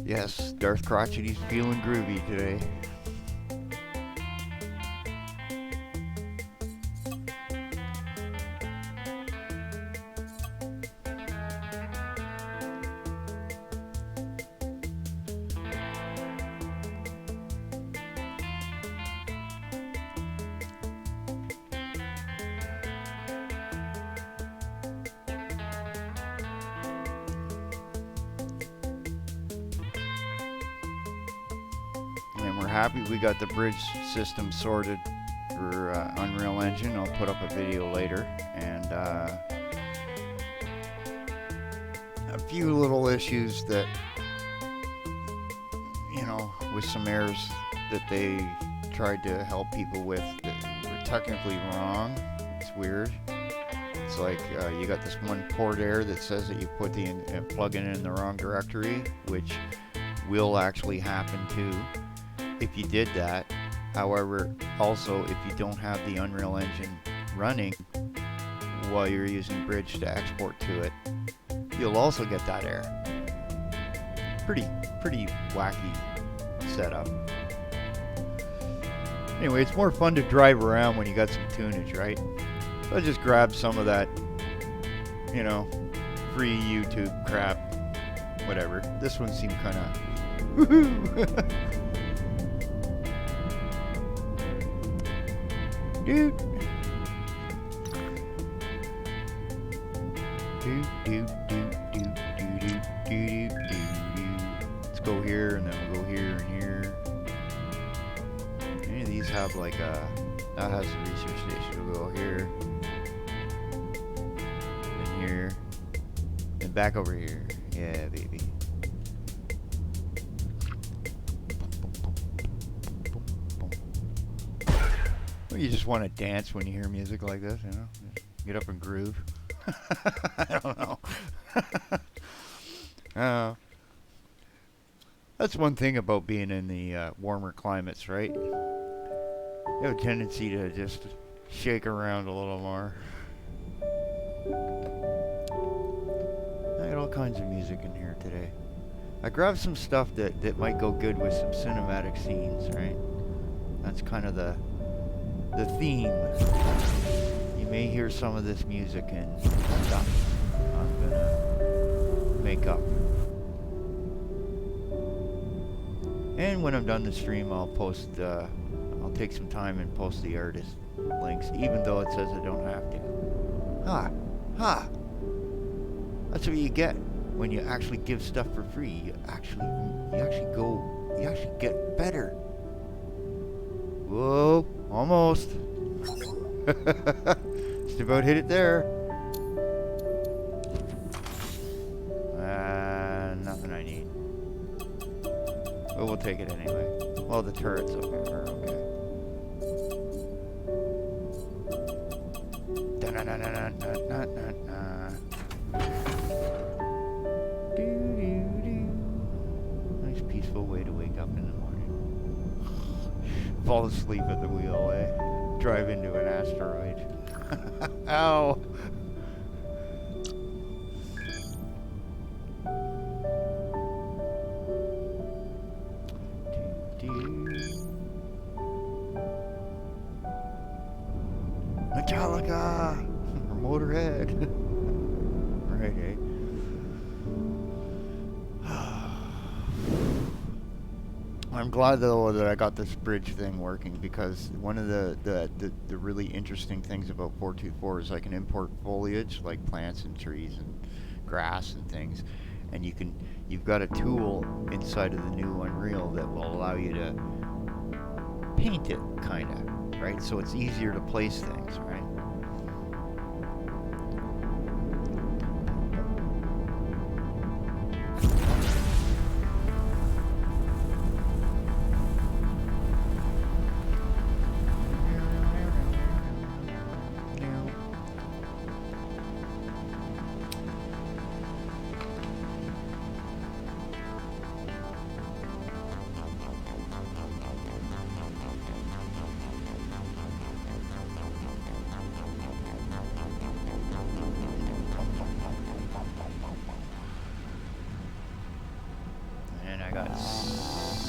Yes, Darth Crotchity's feeling groovy today. And we're happy we got the bridge system sorted for Unreal Engine. I'll put up a video later. And a few little issues that, with some errors that they tried to help people with that were technically wrong. It's weird. It's like you got this one port error that says that you put the plugin in the wrong directory, which will actually happen too if you did that. However, also if you don't have the Unreal Engine running while you're using Bridge to export to it, you'll also get that error. Pretty wacky setup. Anyway, it's more fun to drive around when you got some tunage, right? So I just grabbed some of that, free YouTube crap, whatever. This one seemed kind of woohoo. Dude. Let's go here, and then we'll go here and here. Any of these have like a... That has the research station. We'll go here. And here. And back over here. Yeah, baby. Well, you just want to dance when you hear music like this, Just get up and groove. I don't know. That's one thing about being in the warmer climates, right? You have a tendency to just shake around a little more. I got all kinds of music in here today. I grabbed some stuff that might go good with some cinematic scenes, right? That's kind of the theme. You may hear some of this music and stuff I'm gonna make up. And when I'm done the stream, I'll take some time and post the artist links, even though it says I don't have to. That's what you get when you actually give stuff for free. You actually get better. Whoa, almost. Just about hit it there. Nothing I need. But we'll take it anyway. Well, the turret's okay. We're okay. Nice peaceful way to wake up in the morning. Fall asleep at the wheel, eh? Drive into an asteroid. Ow! Metallica! Or Motorhead. Right, eh? I'm glad though that I got this bridge thing working, because one of the really interesting things about 424 is I can import foliage like plants and trees and grass and things, and you've got a tool inside of the new Unreal that will allow you to paint it, kinda, right? So it's easier to place things, right?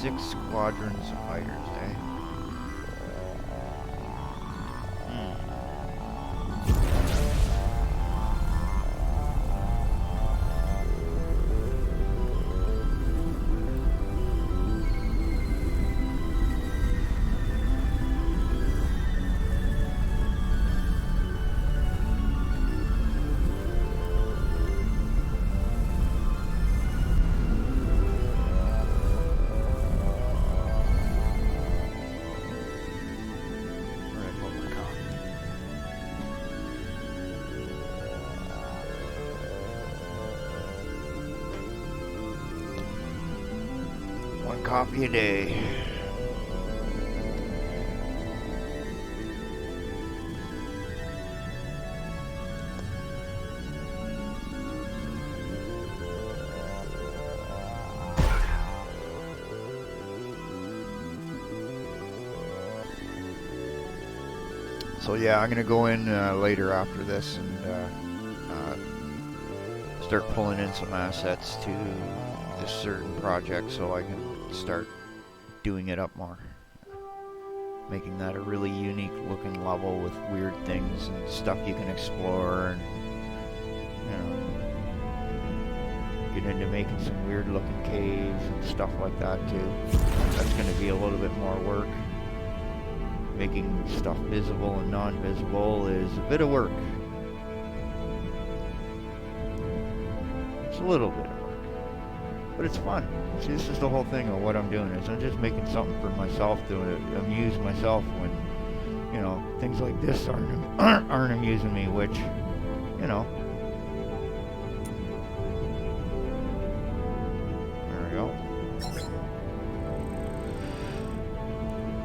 6 squadrons of fighters, eh? Coffee a day. So yeah, I'm gonna go in later after this and start pulling in some assets to this certain project so I can start doing it up more, making that a really unique looking level with weird things and stuff you can explore, and get into making some weird looking caves and stuff like that too. That's going to be a little bit more work. Making stuff visible and non-visible is a bit of work. It's a little bit of work, but it's fun. See, this is the whole thing of what I'm doing, is I'm just making something for myself to amuse myself when, things like this aren't amusing me, which, there we go.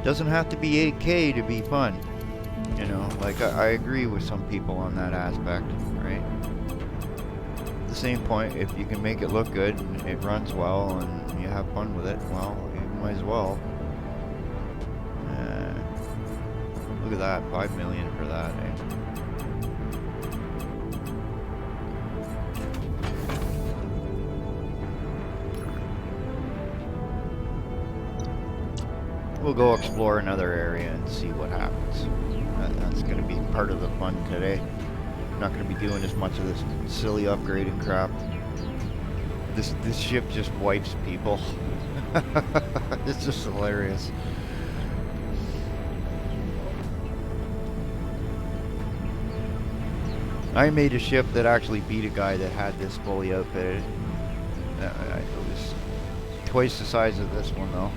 Doesn't have to be 8K to be fun, like I agree with some people on that aspect, right? At the same point, if you can make it look good and it runs well and you have fun with it, well, you might as well. Look at that, 5 million for that, eh? We'll go explore another area and see what happens. That's going to be part of the fun today. I'm not going to be doing as much of this silly upgrading crap. This ship just wipes people. It's just hilarious. I made a ship that actually beat a guy that had this fully outfitted. It was twice the size of this one though.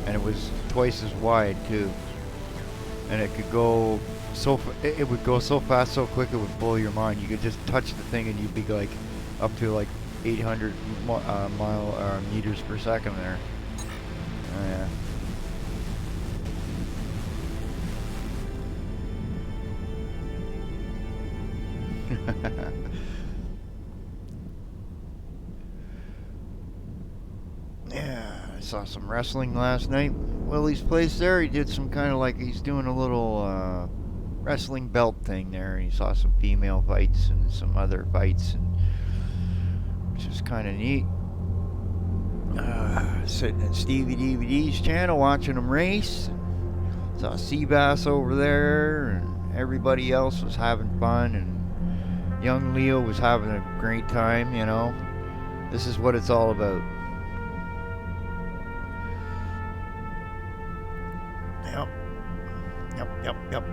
And it was twice as wide too. And it could go it would go so fast, so quick, it would blow your mind. You could just touch the thing and you'd be like up to like 800 meters per second there. Oh, yeah. Yeah, I saw some wrestling last night. Willie's place there, he did some kind of like, he's doing a little wrestling belt thing there. He saw some female fights and some other fights, and which is kind of neat. Sitting at Stevie DVD's channel watching him race. Saw Seabass over there, and everybody else was having fun, and young Leo was having a great time, This is what it's all about. Yep.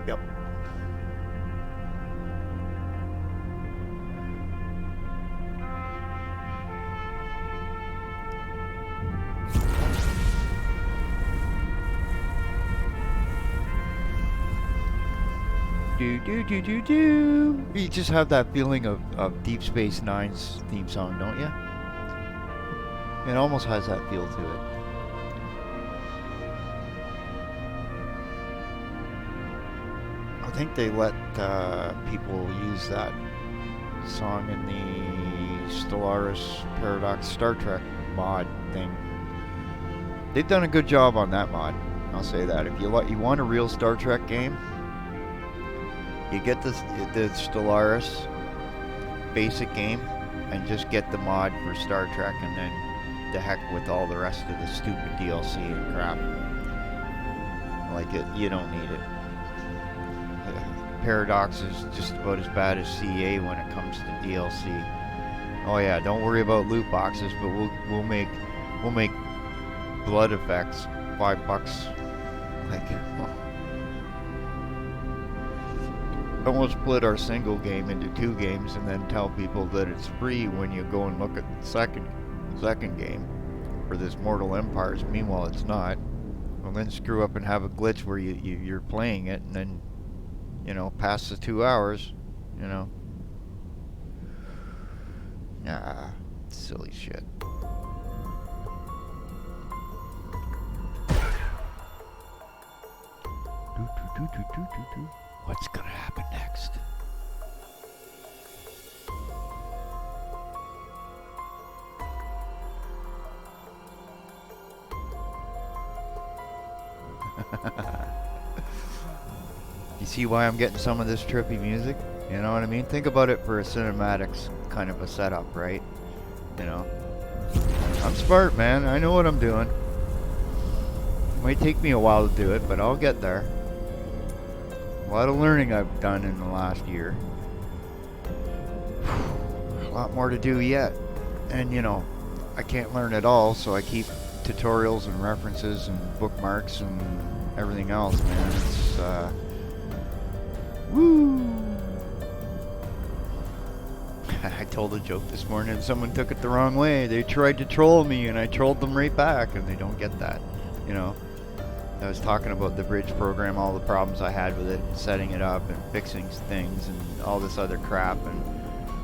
Do. You just have that feeling of Deep Space Nine's theme song, don't you? It almost has that feel to it. I think they let people use that song in the Stellaris Paradox Star Trek mod thing. They've done a good job on that mod. I'll say that. If you want a real Star Trek game, you get the Stellaris basic game and just get the mod for Star Trek, and then the heck with all the rest of the stupid DLC and crap. Like you don't need it. Paradox is just about as bad as CA when it comes to DLC. Oh yeah, don't worry about loot boxes, but we'll make blood effects $5. Like, almost split our single game into 2 games and then tell people that it's free when you go and look at the second game for this Mortal Empires. Meanwhile, it's not. Well, then screw up and have a glitch where you're playing it and then, past the 2 hours, silly shit. What's gonna happen next? You see why I'm getting some of this trippy music? You know what I mean? Think about it for a cinematics kind of a setup, right? I'm smart, man. I know what I'm doing. Might take me a while to do it, but I'll get there. A lot of learning I've done in the last year. A lot more to do yet. And I can't learn it all, so I keep tutorials and references and bookmarks and everything else, man. It's woo! I told a joke this morning and someone took it the wrong way. They tried to troll me and I trolled them right back, and they don't get that, I was talking about the bridge program, all the problems I had with it, and setting it up and fixing things and all this other crap, and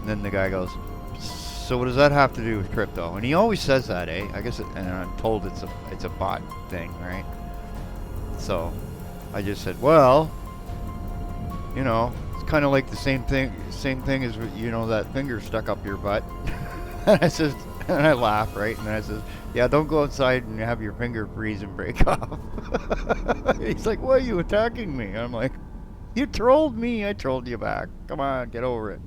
then the guy goes, so what does that have to do with crypto? And he always says that, eh? I guess, and I'm told it's a bot thing, right? So I just said, well, it's kind of like the same thing as that finger stuck up your butt. And I says, and I laugh, right? And I says, yeah, don't go outside and have your finger freeze and break off. He's like, why are you attacking me? I'm like, you trolled me, I trolled you back. Come on, get over it.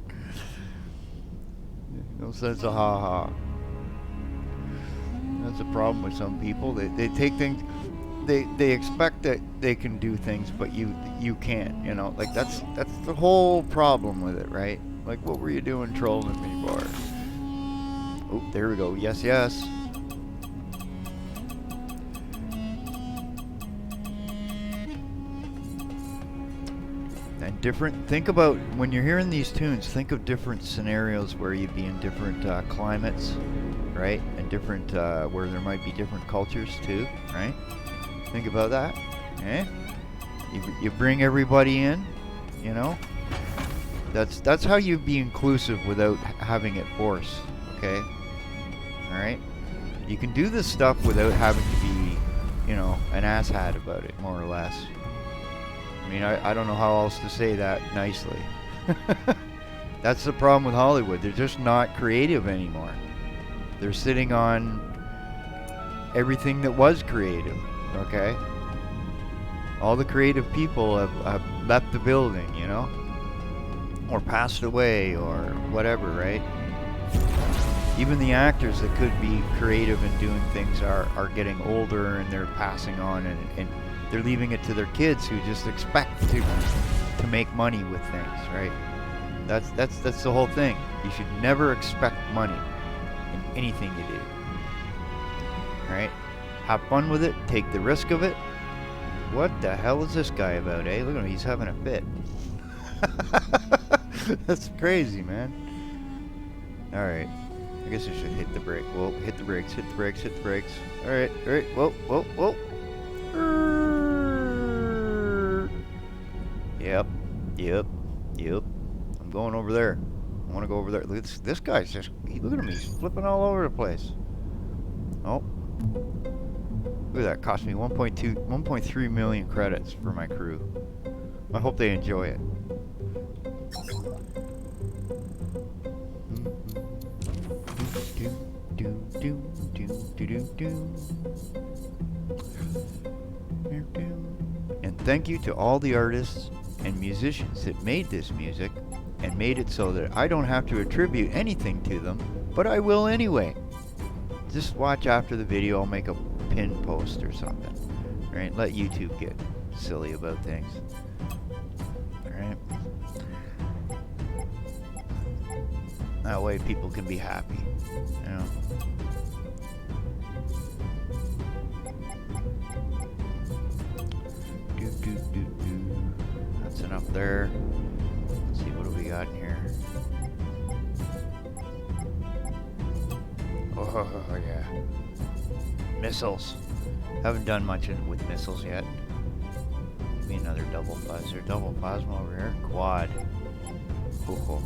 No sense of ha-ha. That's a problem with some people. They take things, they expect that they can do things, but you can't, like that's the whole problem with it, right? Like, what were you doing trolling me for? Oh, there we go. Yes, yes. And think about, when you're hearing these tunes, think of different scenarios where you'd be in different climates, right? And different, where there might be different cultures too, right? Think about that, eh? You bring everybody in, That's how you be inclusive without having it forced, okay? Alright? You can do this stuff without having to be, an asshat about it, more or less. I mean, I don't know how else to say that nicely. That's the problem with Hollywood. They're just not creative anymore. They're sitting on everything that was creative, okay? All the creative people have left the building, or passed away, or whatever, right? Even the actors that could be creative and doing things are getting older, and they're passing on, and they're leaving it to their kids who just expect to make money with things, right? That's the whole thing. You should never expect money in anything you do, right? Have fun with it, take the risk of it. What the hell is this guy about, eh? Look at him, he's having a fit. That's crazy, man. Alright. I guess I should hit the brake. Whoa, hit the brakes, hit the brakes, hit the brakes. Alright, alright, whoa, whoa, whoa. Yep, yep, yep. I'm going over there. I want to go over there. Look at this guy's just, look at him, he's flipping all over the place. Oh. Look at that, cost me 1.3 million credits for my crew. I hope they enjoy it. And thank you to all the artists and musicians that made this music and made it so that I don't have to attribute anything to them, but I will anyway. Just watch after the video. I'll make a pin post or something. Right? Let YouTube get silly about things. Right? That way people can be happy. You know? That's enough there. Let's see, what do we got in here? Oh yeah. Missiles. Haven't done much with missiles yet. Maybe another double plasma. Is there double plasma over here? Quad. Oh.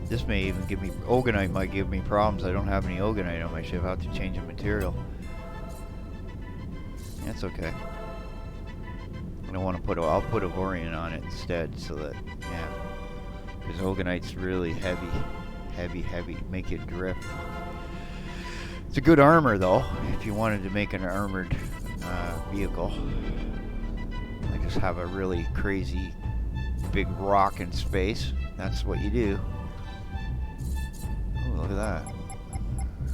This may even give me... Ogonite might give me problems. I don't have any Ogonite on my ship. I'll have to change the material. That's okay. I don't want to put... I'll put Avorion on it instead, so that... Yeah. Because Ogonite's really heavy. Heavy. Make it drift. It's a good armor, though, if you wanted to make an armored vehicle. Like just have a really crazy big rock in space. That's what you do. Oh, look at that.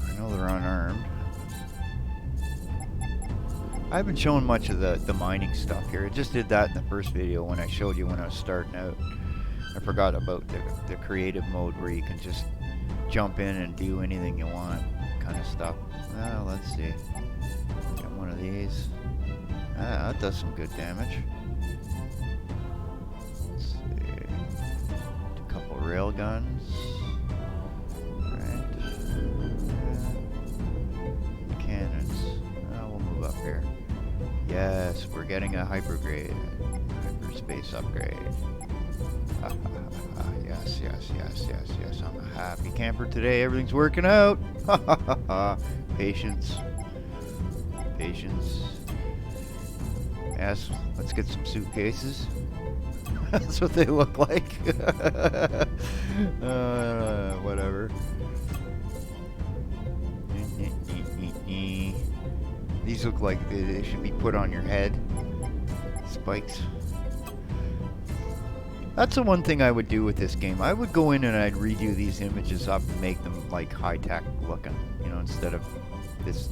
I know they're unarmed. I haven't shown much of the mining stuff here. I just did that in the first video when I showed you when I was starting out. I forgot about the creative mode where you can just jump in and do anything you want kind of stuff. Well, let's see. Get one of these. That does some good damage. Let's see. A couple rail guns. Right. Cannons. We'll move up here. Yes, we're getting a hypergrade. Hyperspace upgrade. Yes. I'm a happy camper today. Everything's working out. Patience. Yes, let's get some suitcases. That's what they look like. Whatever. These look like they should be put on your head. Spikes. That's the one thing I would do with this game. I would go in and I'd redo these images up and make them like high-tech looking, you know, instead of this.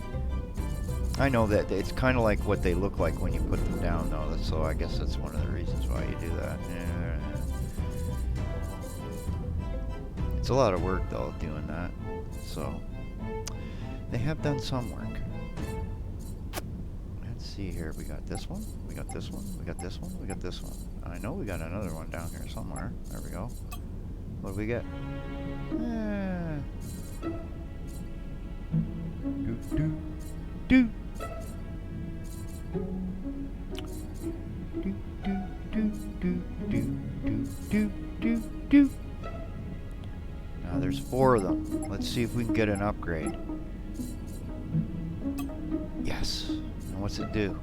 I know that it's kind of like what they look like when you put them down, though, so I guess that's one of the reasons why you do that. Yeah. It's a lot of work, though, doing that, so they have done some work. Let's see here. We got this one. We got this one. We got this one. We got this one. I know we got another one down here somewhere. There we go. What do we get? Now there's 4 of them. Let's see if we can get an upgrade. Yes. And what's it do?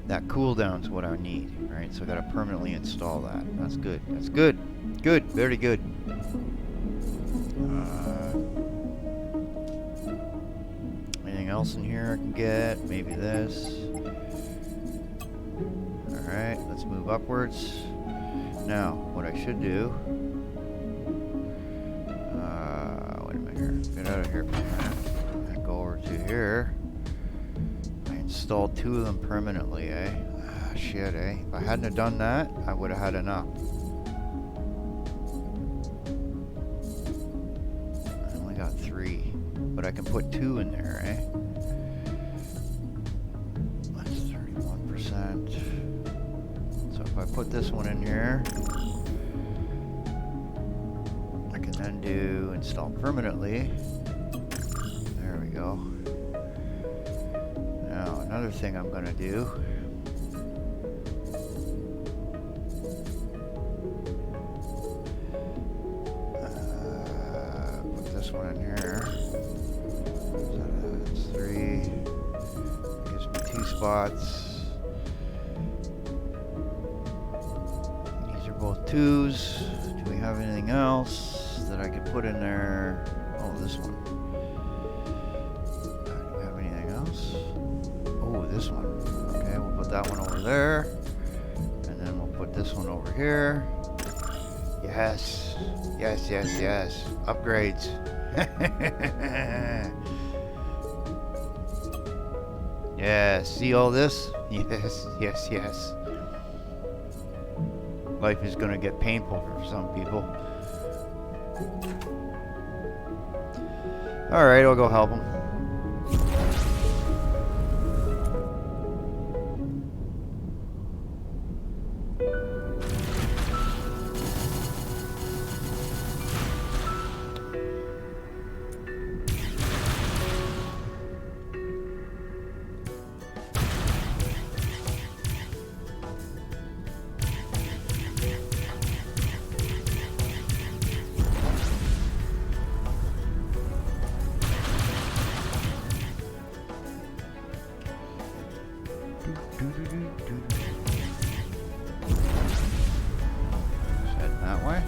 That cooldown's what I need, right? So I gotta permanently install that. That's good. That's good. Good. Very good. Anything else in here I can get? Maybe this. Alright, let's move upwards. Now, what I should do... wait a minute here. Get out of here for a minute. And go over to here. Installed 2 of them permanently, eh? Shit, eh? If I hadn't have done that, I would have had enough. I only got 3, but I can put 2 in there, eh? That's 31%. So if I put this one in here, I can then do install permanently. There we go. Now, another thing I'm going to do. Put this one in here. That's 3. Gives me 2 spots. These are both 2s. Do we have anything else that I could put in there? Oh, this one. Do we have anything else? Oh, this one. Okay, we'll put that one over there. And then we'll put this one over here. Yes. Yes. Upgrades. Yeah, see all this? Yes, yes, yes. Life is gonna get painful for some people. Alright, I'll go help him. Heading that way.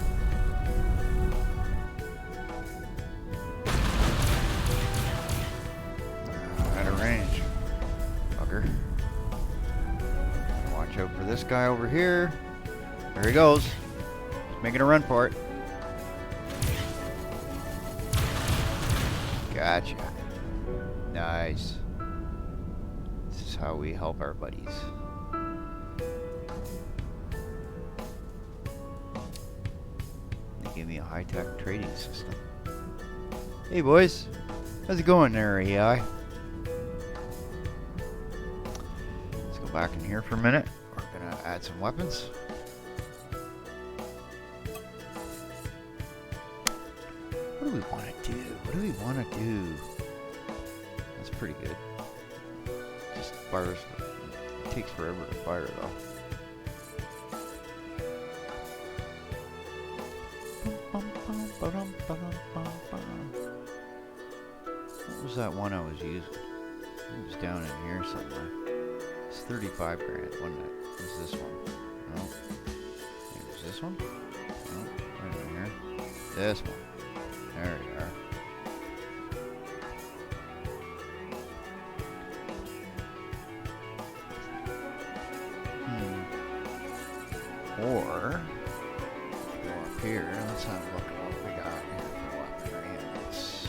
Out of range, bugger. Watch out for this guy over here. There he goes. He's making a run for it. Gotcha. Nice. This is how we help our buddies. They gave me a high-tech trading system. Hey boys, how's it going there, AI? Let's go back in here for a minute. We're gonna add some weapons. What do we want to do? What do we want to do? That's pretty good. Just fires. It takes forever to fire though. What was that one I was using? It was down in here somewhere. It's 35 grand, wasn't it? What's this one? No. Maybe it was this one? No. Right in here. This one. There you are. Or go up here. Let's have a look at what we got here for weaponry. It's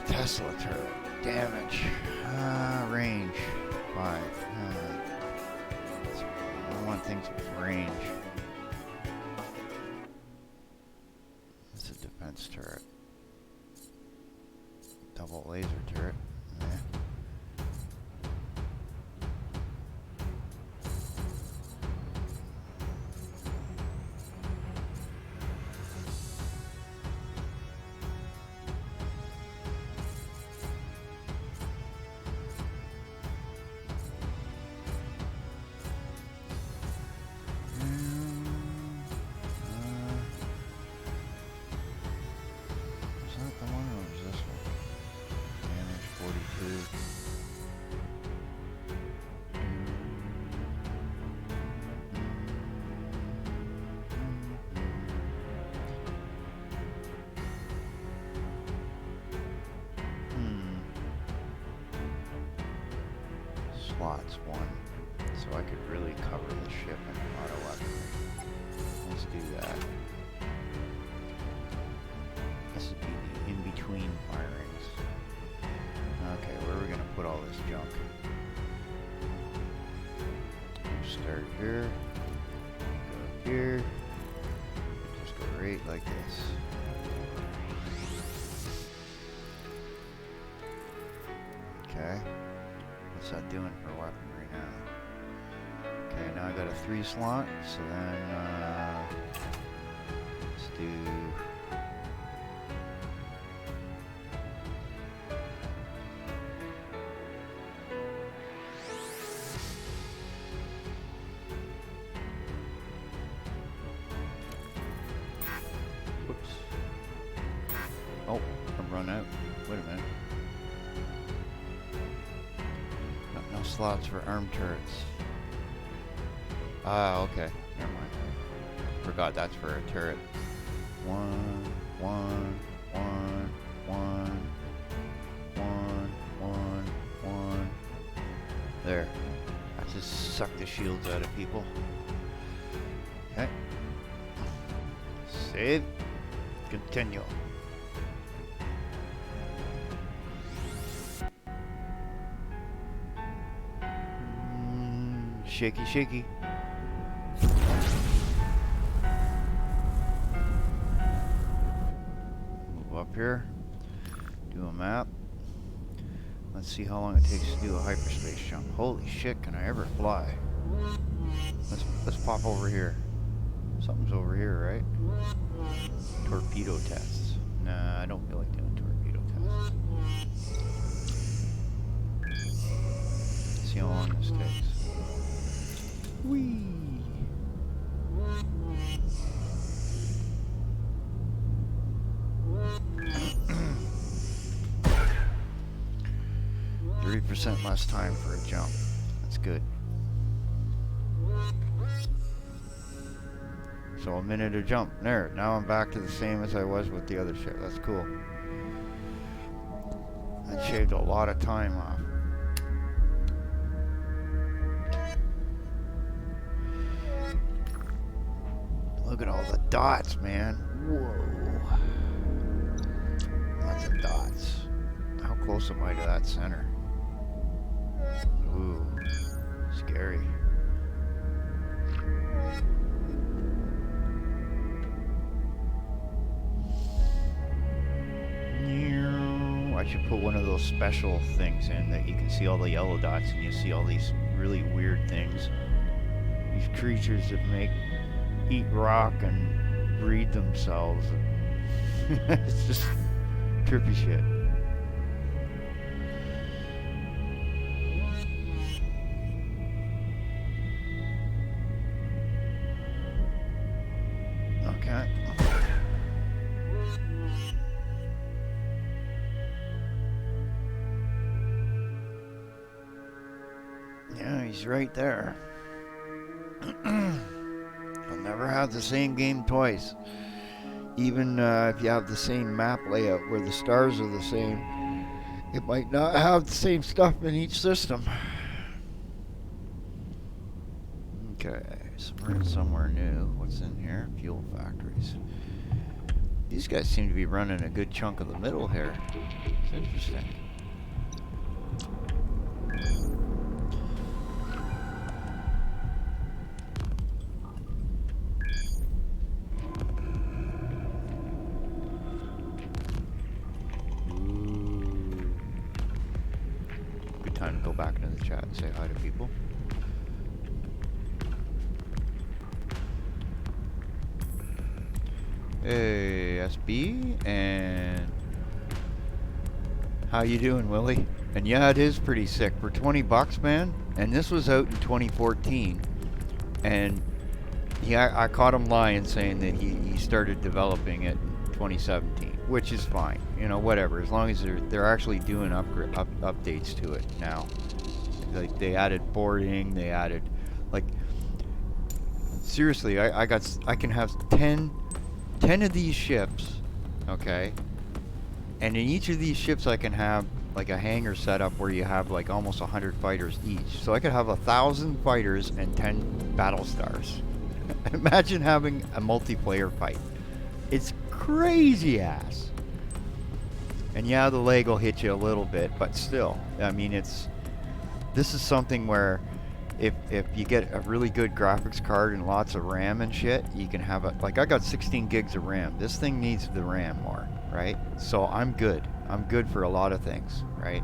Tesla turret. Damage. Range. 5. I want things with range. It's a defense turret. Double laser turret. Slots 1, so I could really cover the ship in auto weaponry. Let's do that. This would be the in-between firings. Okay, where are we gonna put all this junk? Start here, go here, just go right like this. Okay. What's that doing for weaponry now? Okay, now I got a 3 slot, so then let's do whoops. Oh, I've run out. Wait a minute. No slots for arm turrets. Ah, okay. Never mind. Forgot that's for a turret. 1, 1, 1, 1, 1, 1, 1. There. That just sucked the shields out of people. Okay. Save. Continue. shaky, shaky. Move up here. Do a map. Let's see how long it takes to do a hyperspace jump. Holy shit, can I ever fly? Let's pop over here. Something's over here, right? Torpedo tests. Nah, I don't feel like doing torpedo tests. Let's see how long this takes. Whee! %, less time for a jump. That's good. So a minute to jump. There. Now I'm back to the same as I was with the other ship. That's cool. That shaved a lot of time off. Look at all the dots, man. Whoa. Lots of dots. How close am I to that center? Ooh. Scary. I should put one of those special things in that you can see all the yellow dots and you see all these really weird things. These creatures that eat rock and breed themselves. It's just trippy shit. Okay. Yeah, he's right there. You'll never have the same game twice. Even if you have the same map layout where the stars are the same, it might not have the same stuff in each system. Okay, so we're in somewhere new. What's in here? Fuel factories. These guys seem to be running a good chunk of the middle here. It's interesting. Time to go back into the chat and say hi to people. Hey, SB, and how you doing, Willie? And yeah, it is pretty sick for 20 bucks, man. And this was out in 2014, and I caught him lying, saying that he started developing it in 2017. Which is fine, you know, whatever. As long as they're actually doing updates to it now. Like they added boarding, they added, like, seriously, I can have 10 of these ships, okay, and in each of these ships I can have like a hangar set up where you have like almost 100 fighters each. So I could have 1,000 fighters and 10 battle stars. Imagine having a multiplayer fight. It's crazy ass. And yeah, the lag will hit you a little bit, but still, I mean, this is something where if you get a really good graphics card and lots of RAM and shit, you can have like I got 16 gigs of RAM. This thing needs the RAM more, right? So I'm good for a lot of things, right?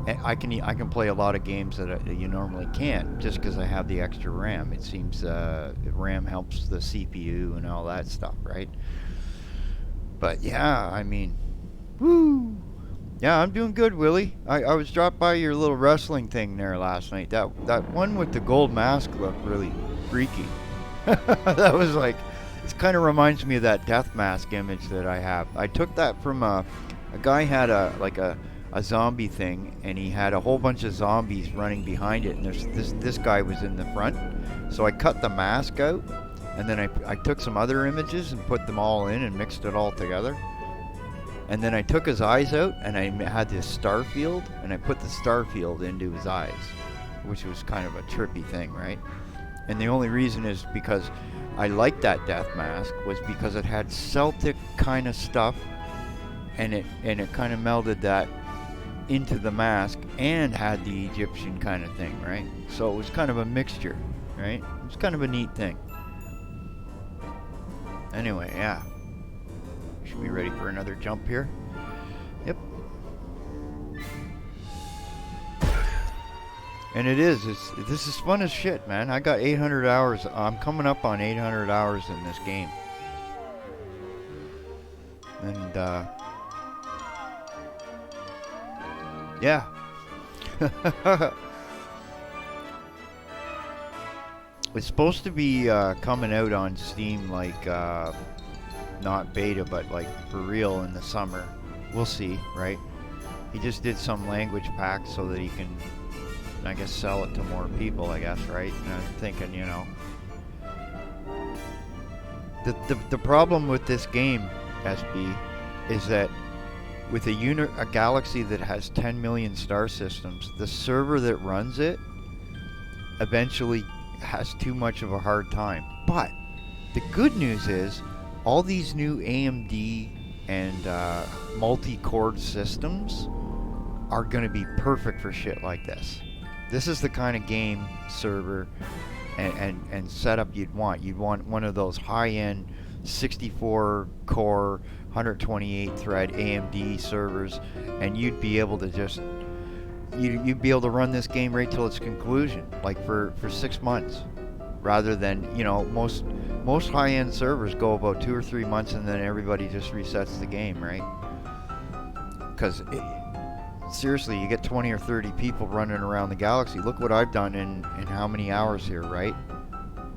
And I can play a lot of games that you normally can't just because I have the extra RAM. It seems RAM helps the CPU and all that stuff, right? But yeah, I mean, woo! Yeah, I'm doing good, Willie. I was dropped by your little wrestling thing there last night. That one with the gold mask looked really freaky. That was like, it kind of reminds me of that death mask image that I have. I took that from a guy had a zombie thing, and he had a whole bunch of zombies running behind it, and this guy was in the front. So I cut the mask out. And then I took some other images and put them all in and mixed it all together. And then I took his eyes out and I had this star field and I put the star field into his eyes, which was kind of a trippy thing, right? And the only reason is because I liked that death mask was because it had Celtic kind of stuff, and it kind of melded that into the mask and had the Egyptian kind of thing, right? So it was kind of a mixture, right? It was kind of a neat thing. Anyway, yeah. Should be ready for another jump here. Yep. And it is. This is fun as shit, man. I got 800 hours. I'm coming up on 800 hours in this game. And, yeah. It's supposed to be coming out on Steam like not beta but like for real in the summer. We'll see, right? He just did some language pack so that he can, I guess, sell it to more people, I guess, right? And I'm thinking, you know, the problem with this game, SB, is that with a galaxy that has 10 million star systems, the server that runs it eventually has too much of a hard time. But the good news is all these new AMD and multi-core systems are going to be perfect for shit like this. This is the kind of game server and setup you'd want. You'd want one of those high-end 64-core, 128-thread AMD servers, and you'd be able to just you'd be able to run this game right till its conclusion, like for 6 months, rather than, you know, most high-end servers go about 2 or 3 months and then everybody just resets the game, right? Because seriously, you get 20 or 30 people running around the galaxy. Look what I've done in how many hours here, right?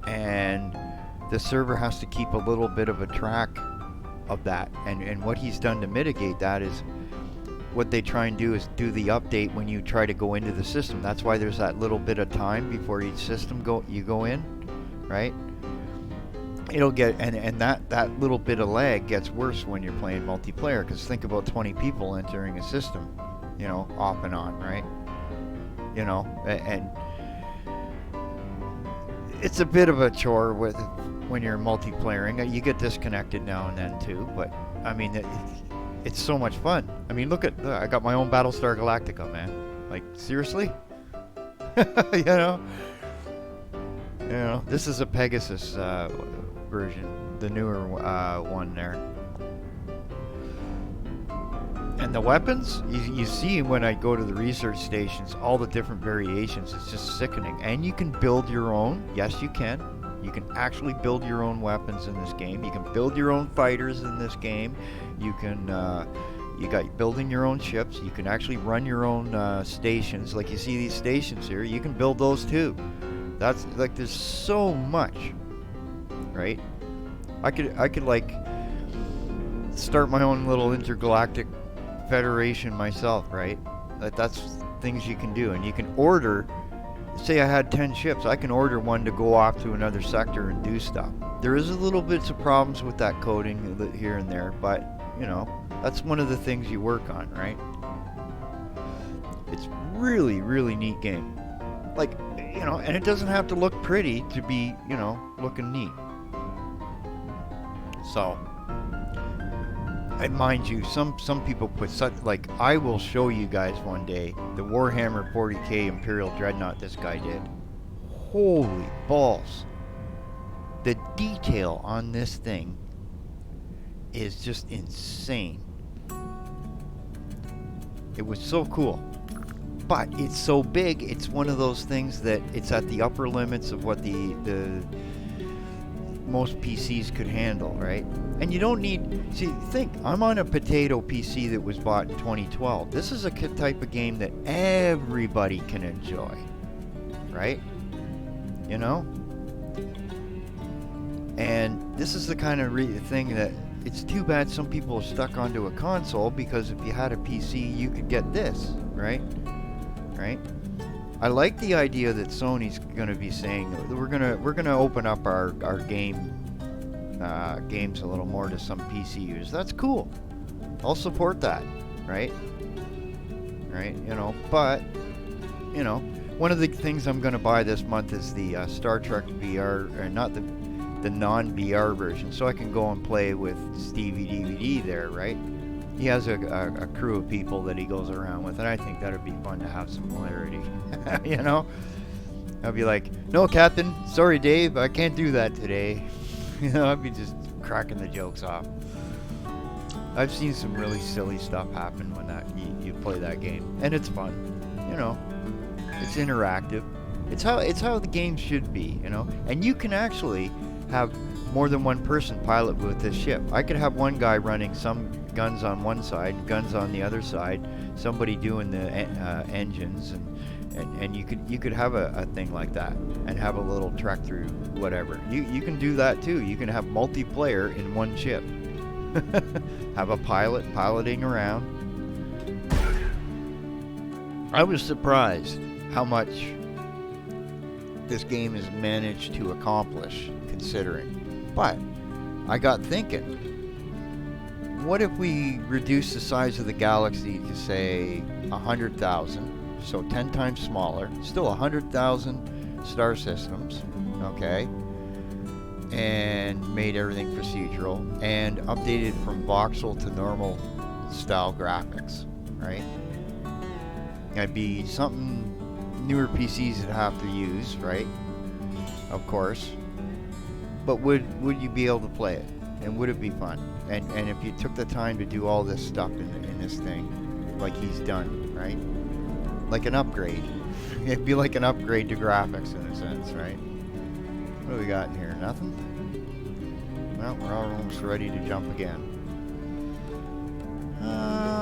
And the server has to keep a little bit of a track of that, and what he's done to mitigate that is what they try and do is do the update when you try to go into the system. That's why there's that little bit of time before each system you go in, right? It'll get, and that little bit of lag gets worse when you're playing multiplayer, because think about 20 people entering a system, you know, off and on, right? You know, and it's a bit of a chore when you're multiplayering. You get disconnected now and then too, but I mean, it's so much fun. I mean, look, I got my own Battlestar Galactica, man. Like, seriously? You know, this is a Pegasus version, the newer one there. And the weapons, you see when I go to the research stations, all the different variations. It's just sickening. And you can build your own. Yes, you can. You can actually build your own weapons in this game. You can build your own fighters in this game. You can, you got building your own ships. You can actually run your own stations. Like you see these stations here, you can build those too. That's like, there's so much, right? I could like start my own little intergalactic federation myself, right? That's things you can do, and you can order. Say I had 10 ships, I can order one to go off to another sector and do stuff. There is a little bits of problems with that coding here and there, but, you know, that's one of the things you work on, right? It's really, really neat game. Like, you know, and it doesn't have to look pretty to be, you know, looking neat. So, and mind you, some people put such, like, I will show you guys one day the Warhammer 40k Imperial Dreadnought this guy did. Holy balls. The detail on this thing is just insane. It was so cool. But it's so big, it's one of those things that it's at the upper limits of what the most PCs could handle, right? And you don't need, see, think, I'm on a potato PC that was bought in 2012. This is a type of game that everybody can enjoy, right? You know? And this is the kind of thing that, it's too bad some people are stuck onto a console, because if you had a PC, you could get this, right? Right? I like the idea that Sony's going to be saying we're gonna open up our games a little more to some PC users. That's cool. I'll support that, right? Right? You know, but you know, one of the things I'm going to buy this month is the Star Trek VR, or not the non-VR version, so I can go and play with Stevie DVD there, right? he has a crew of people that he goes around with, and I think that'd be fun to have some hilarity. You know, I'd be like, "No, Captain, sorry, Dave, I can't do that today." You know, I'd be just cracking the jokes off. I've seen some really silly stuff happen when you play that game, and it's fun. You know, it's interactive. It's how the game should be. You know, and you can actually have more than one person pilot with this ship. I could have one guy running some guns on one side, guns on the other side, somebody doing the engines, and you could have a thing like that and have a little trek through whatever. You can do that too. You can have multiplayer in one ship. Have a pilot piloting around. I was surprised how much this game has managed to accomplish, considering. But I got thinking, what if we reduce the size of the galaxy to say 100,000, so 10 times smaller, still 100,000 star systems, okay, and made everything procedural and updated from voxel to normal style graphics, right? That'd be something newer PCs would have to use, right? Of course. But would you be able to play it? And would it be fun? And if you took the time to do all this stuff in this thing, like he's done, right? Like an upgrade. It'd be like an upgrade to graphics in a sense, right? What do we got in here? Nothing? Well, we're almost ready to jump again.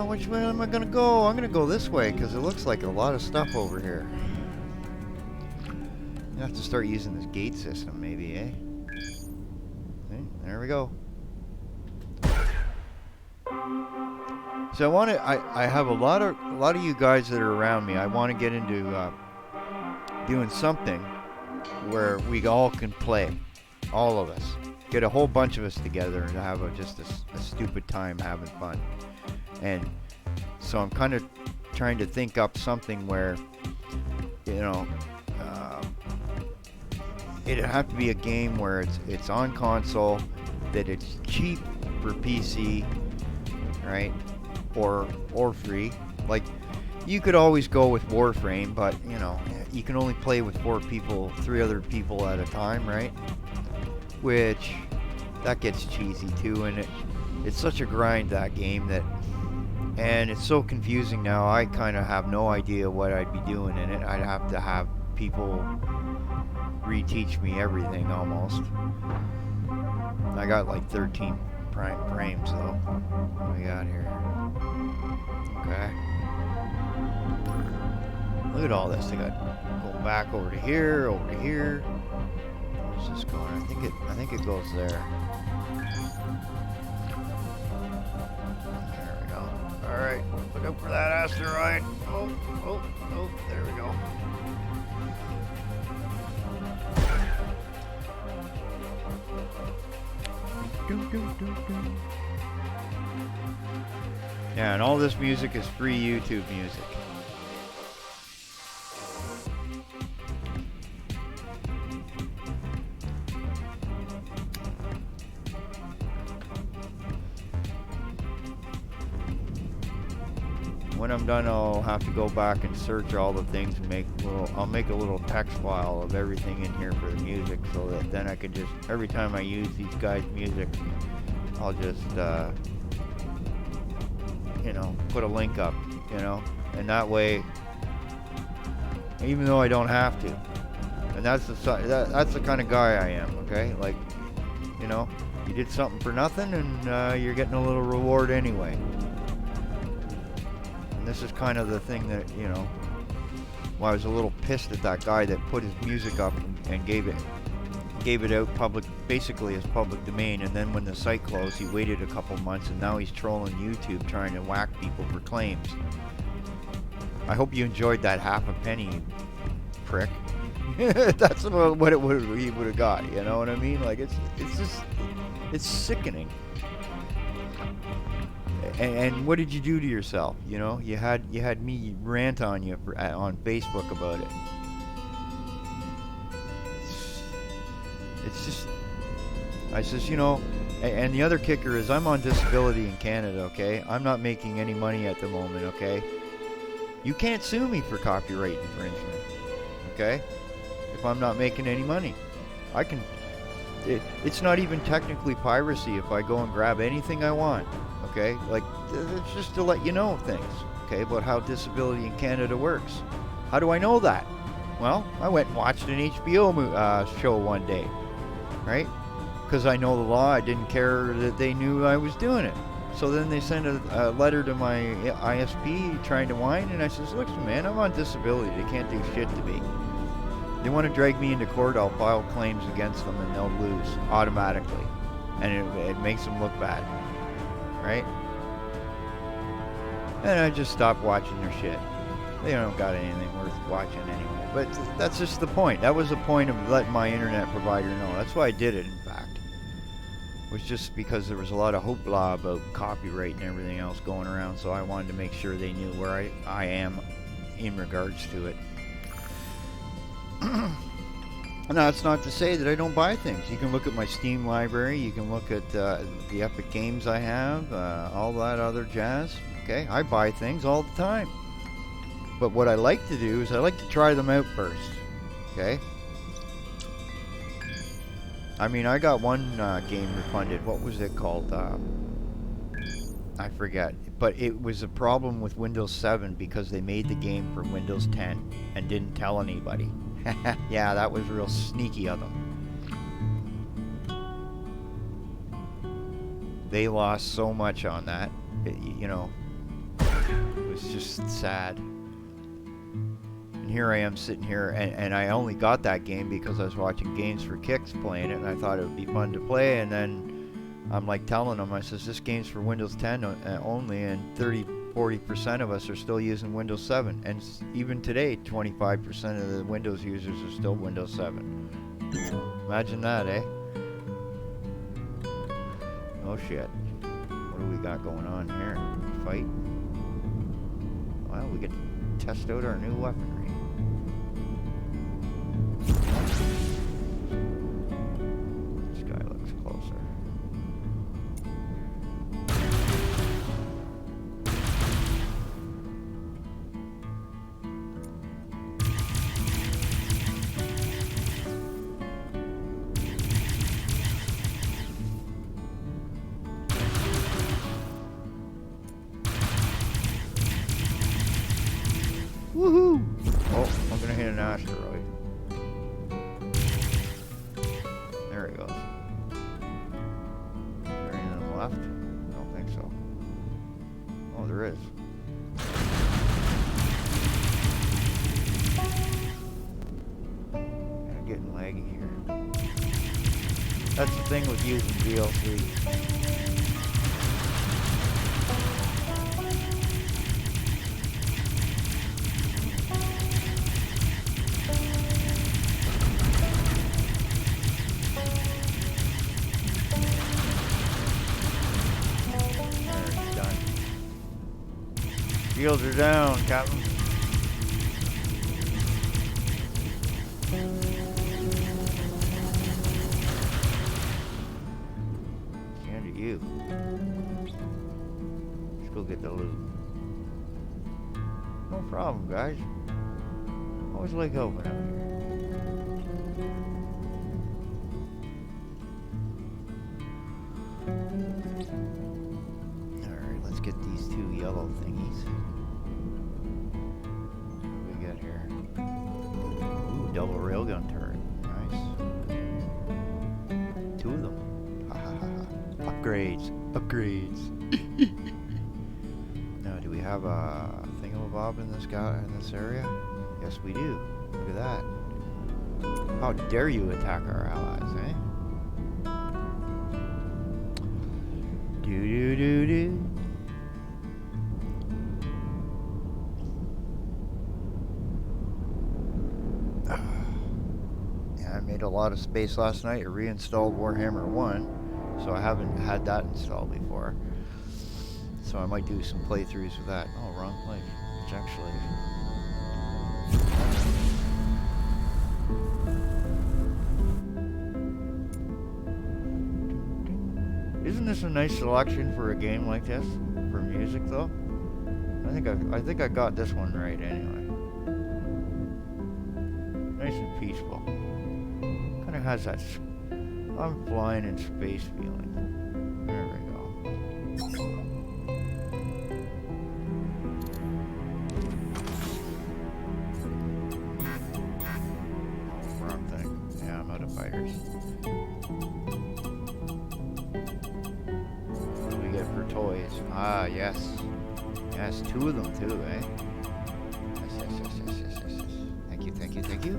Which way am I going to go? I'm going to go this way because it looks like a lot of stuff over here. You have to start using this gate system maybe, eh? Okay, there we go. So I have a lot of you guys that are around me. I want to get into doing something where we all can play, all of us, get a whole bunch of us together and have just a stupid time having fun. And so I'm kind of trying to think up something where, you know, it'd have to be a game where it's on console, that it's cheap for PC, right? Or free. Like, you could always go with Warframe, but you know, you can only play with 3 other people at a time, right? Which that gets cheesy too, and it's such a grind, that game, that, and it's so confusing now. I kind of have no idea what I'd be doing in it. I'd have to have people reteach me everything almost. I got like 13 frames though. What do we got here? Okay. Look at all this. They got going back over to here, over to here. Where's this going? I think it goes there. There we go. All right, look out for that asteroid. Oh, there we go. Yeah, and all this music is free YouTube music. When I'm done, I'll have to go back and search all the things and I'll make a little text file of everything in here for the music, so that then I can just, every time I use these guys' music, I'll just, you know, put a link up, you know, and that way, even though I don't have to, and that's the kind of guy I am, okay? Like, you know, you did something for nothing, and you're getting a little reward anyway. And this is kind of the thing that, you know, well, I was a little pissed at that guy that put his music up and gave it out public, basically as public domain, and then when the site closed, he waited a couple months, and now he's trolling YouTube trying to whack people for claims. I hope you enjoyed that half a penny, you prick. That's about what he would have got, you know what I mean? Like, it's just, it's sickening. And what did you do to yourself? You know, you had me rant on you on Facebook about it. It's just, I says, you know, And the other kicker is I'm on disability in Canada, okay? I'm not making any money at the moment, okay? You can't sue me for copyright infringement, okay? If I'm not making any money. I can... It's not even technically piracy if I go and grab anything I want, okay? Like, it's just to let you know things, okay, about how disability in Canada works. How do I know that? Well, I went and watched an HBO show one day, right? Because I know the law, I didn't care that they knew I was doing it. So then they sent a letter to my ISP trying to whine, and I says, look, man, I'm on disability. They can't do shit to me. They want to drag me into court, I'll file claims against them, and they'll lose automatically. And it makes them look bad, right? And I just stopped watching their shit. They don't got anything worth watching anyway. But that's just the point. That was the point of letting my internet provider know. That's why I did it, in fact. It was just because there was a lot of hoopla about copyright and everything else going around, so I wanted to make sure they knew where I am in regards to it. Now, that's not to say that I don't buy things. You can look at my Steam library. You can look at the Epic Games I have, all that other jazz. Okay, I buy things all the time. But what I like to do is I like to try them out first. Okay? I mean, I got one game refunded. What was it called? I forget. But it was a problem with Windows 7 because they made the game for Windows 10 and didn't tell anybody. Yeah, that was real sneaky of them. They lost so much on that. You know, it was just sad. And here I am sitting here, and I only got that game because I was watching Games for Kicks playing it, and I thought it would be fun to play, and then I'm like telling them, I says, this game's for Windows 10 only, and 40% of us are still using Windows 7, and even today 25% of the Windows users are still Windows 7. Imagine that, eh? Oh shit. What do we got going on here? Fight? Well, we get to test out our new weaponry. This guy looks closer. Woohoo! Oh, I'm gonna hit an asteroid. There he goes. Is there any of them left? I don't think so. Oh, there is. Yeah, getting laggy here. That's the thing with using DLC. Shields are down, Captain. And to you. Let's go get the loot. No problem, guys. Always like helping out here. Alright, let's get these two yellow thingies. Double railgun turret. Nice. Two of them. Ha ha ha ha. Upgrades. Upgrades. Now, do we have a thingamabob in this area? Yes, we do. Look at that. How dare you attack our allies, eh? Do do do do. A lot of space last night. I reinstalled Warhammer 1, so I haven't had that installed before. So I might do some playthroughs with that. Oh, wrong place. Which actually... Isn't this a nice selection for a game like this? For music, though? I think I got this one right anyway. Nice and peaceful. Kind of has that I'm flying in space feeling. There we go. Wrong thing. Yeah, I'm out of fighters. What do we get for toys? Ah, yes. Yes, 2 of them too, eh? Yes. Thank you.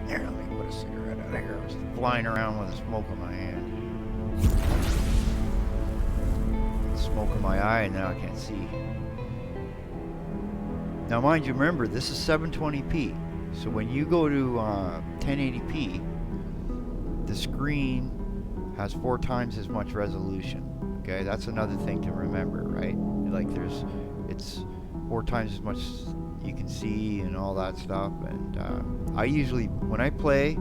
Here, let me put a cigarette out of here. I was flying around with a smoke in my hand. Smoke in my eye, and now I can't see. Now, mind you, remember, this is 720p. So when you go to 1080p, the screen has 4 times as much resolution. Okay, that's another thing to remember, right? Like it's 4 times as much you can see and all that stuff. And I usually, when I play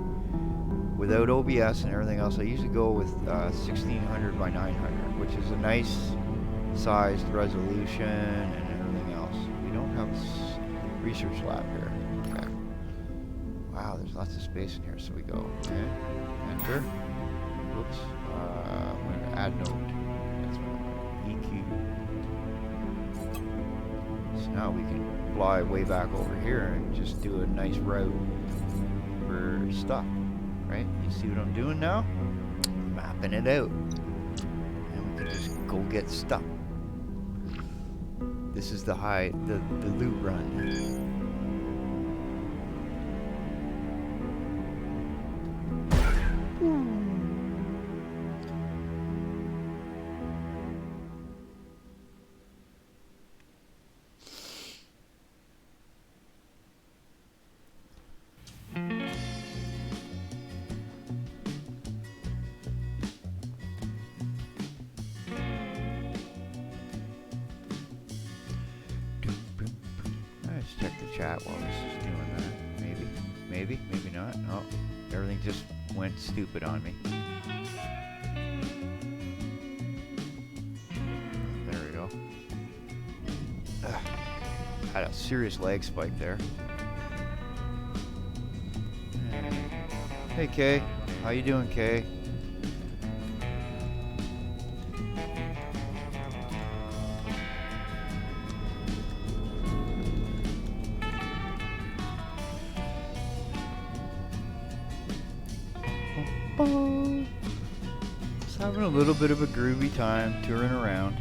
without OBS and everything else, I usually go with 1600 by 900, which is a nice sized resolution and everything else. We don't have a research lab here. Okay. Wow, there's lots of space in here, so we go. Okay. Enter. Oops. I'm going to add note. That's what EQ. So now we can fly way back over here and just do a nice route for stuff. Right? You see what I'm doing now? Mapping it out. And we can just go get stuff. This is the loot run. Chat while this is doing that. Maybe not. Oh, everything just went stupid on me. There we go. Had a serious lag spike there. Hey Kay, how you doing, Kay? Just having a little bit of a groovy time touring around.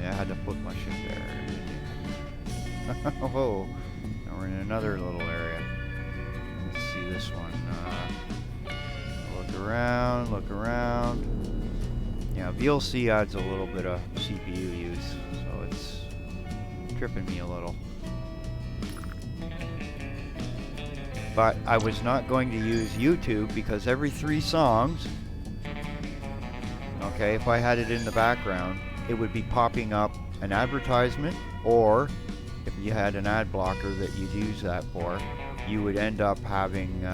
Yeah, I had to flip my shit there. Oh, now we're in another little area. Let's see this one. Look around. Yeah, VLC adds a little bit of CPU use, so it's tripping me a little. But I was not going to use YouTube because every 3 songs, okay, if I had it in the background, it would be popping up an advertisement, or if you had an ad blocker that you'd use that for, you would end up having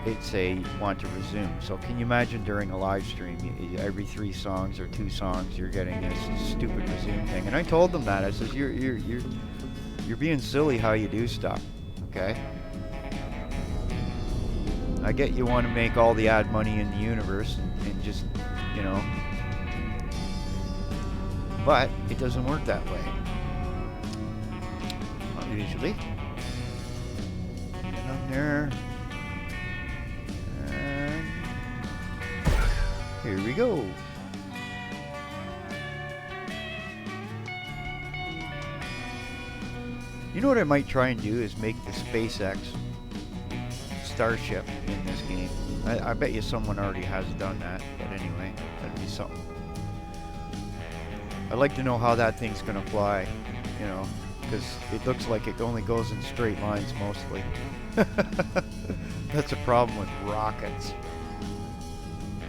it say want to resume. So can you imagine during a live stream, every 3 songs or 2 songs, you're getting this stupid resume thing? And I told them that. I says, you're being silly how you do stuff, okay? I get you want to make all the ad money in the universe and just, you know, but it doesn't work that way. Not usually. Get on there. And here we go. You know what I might try and do is make the SpaceX starship in this game. I bet you someone already has done that, but anyway, that'd be something. I'd like to know how that thing's gonna fly, you know, because it looks like it only goes in straight lines mostly. That's a problem with rockets.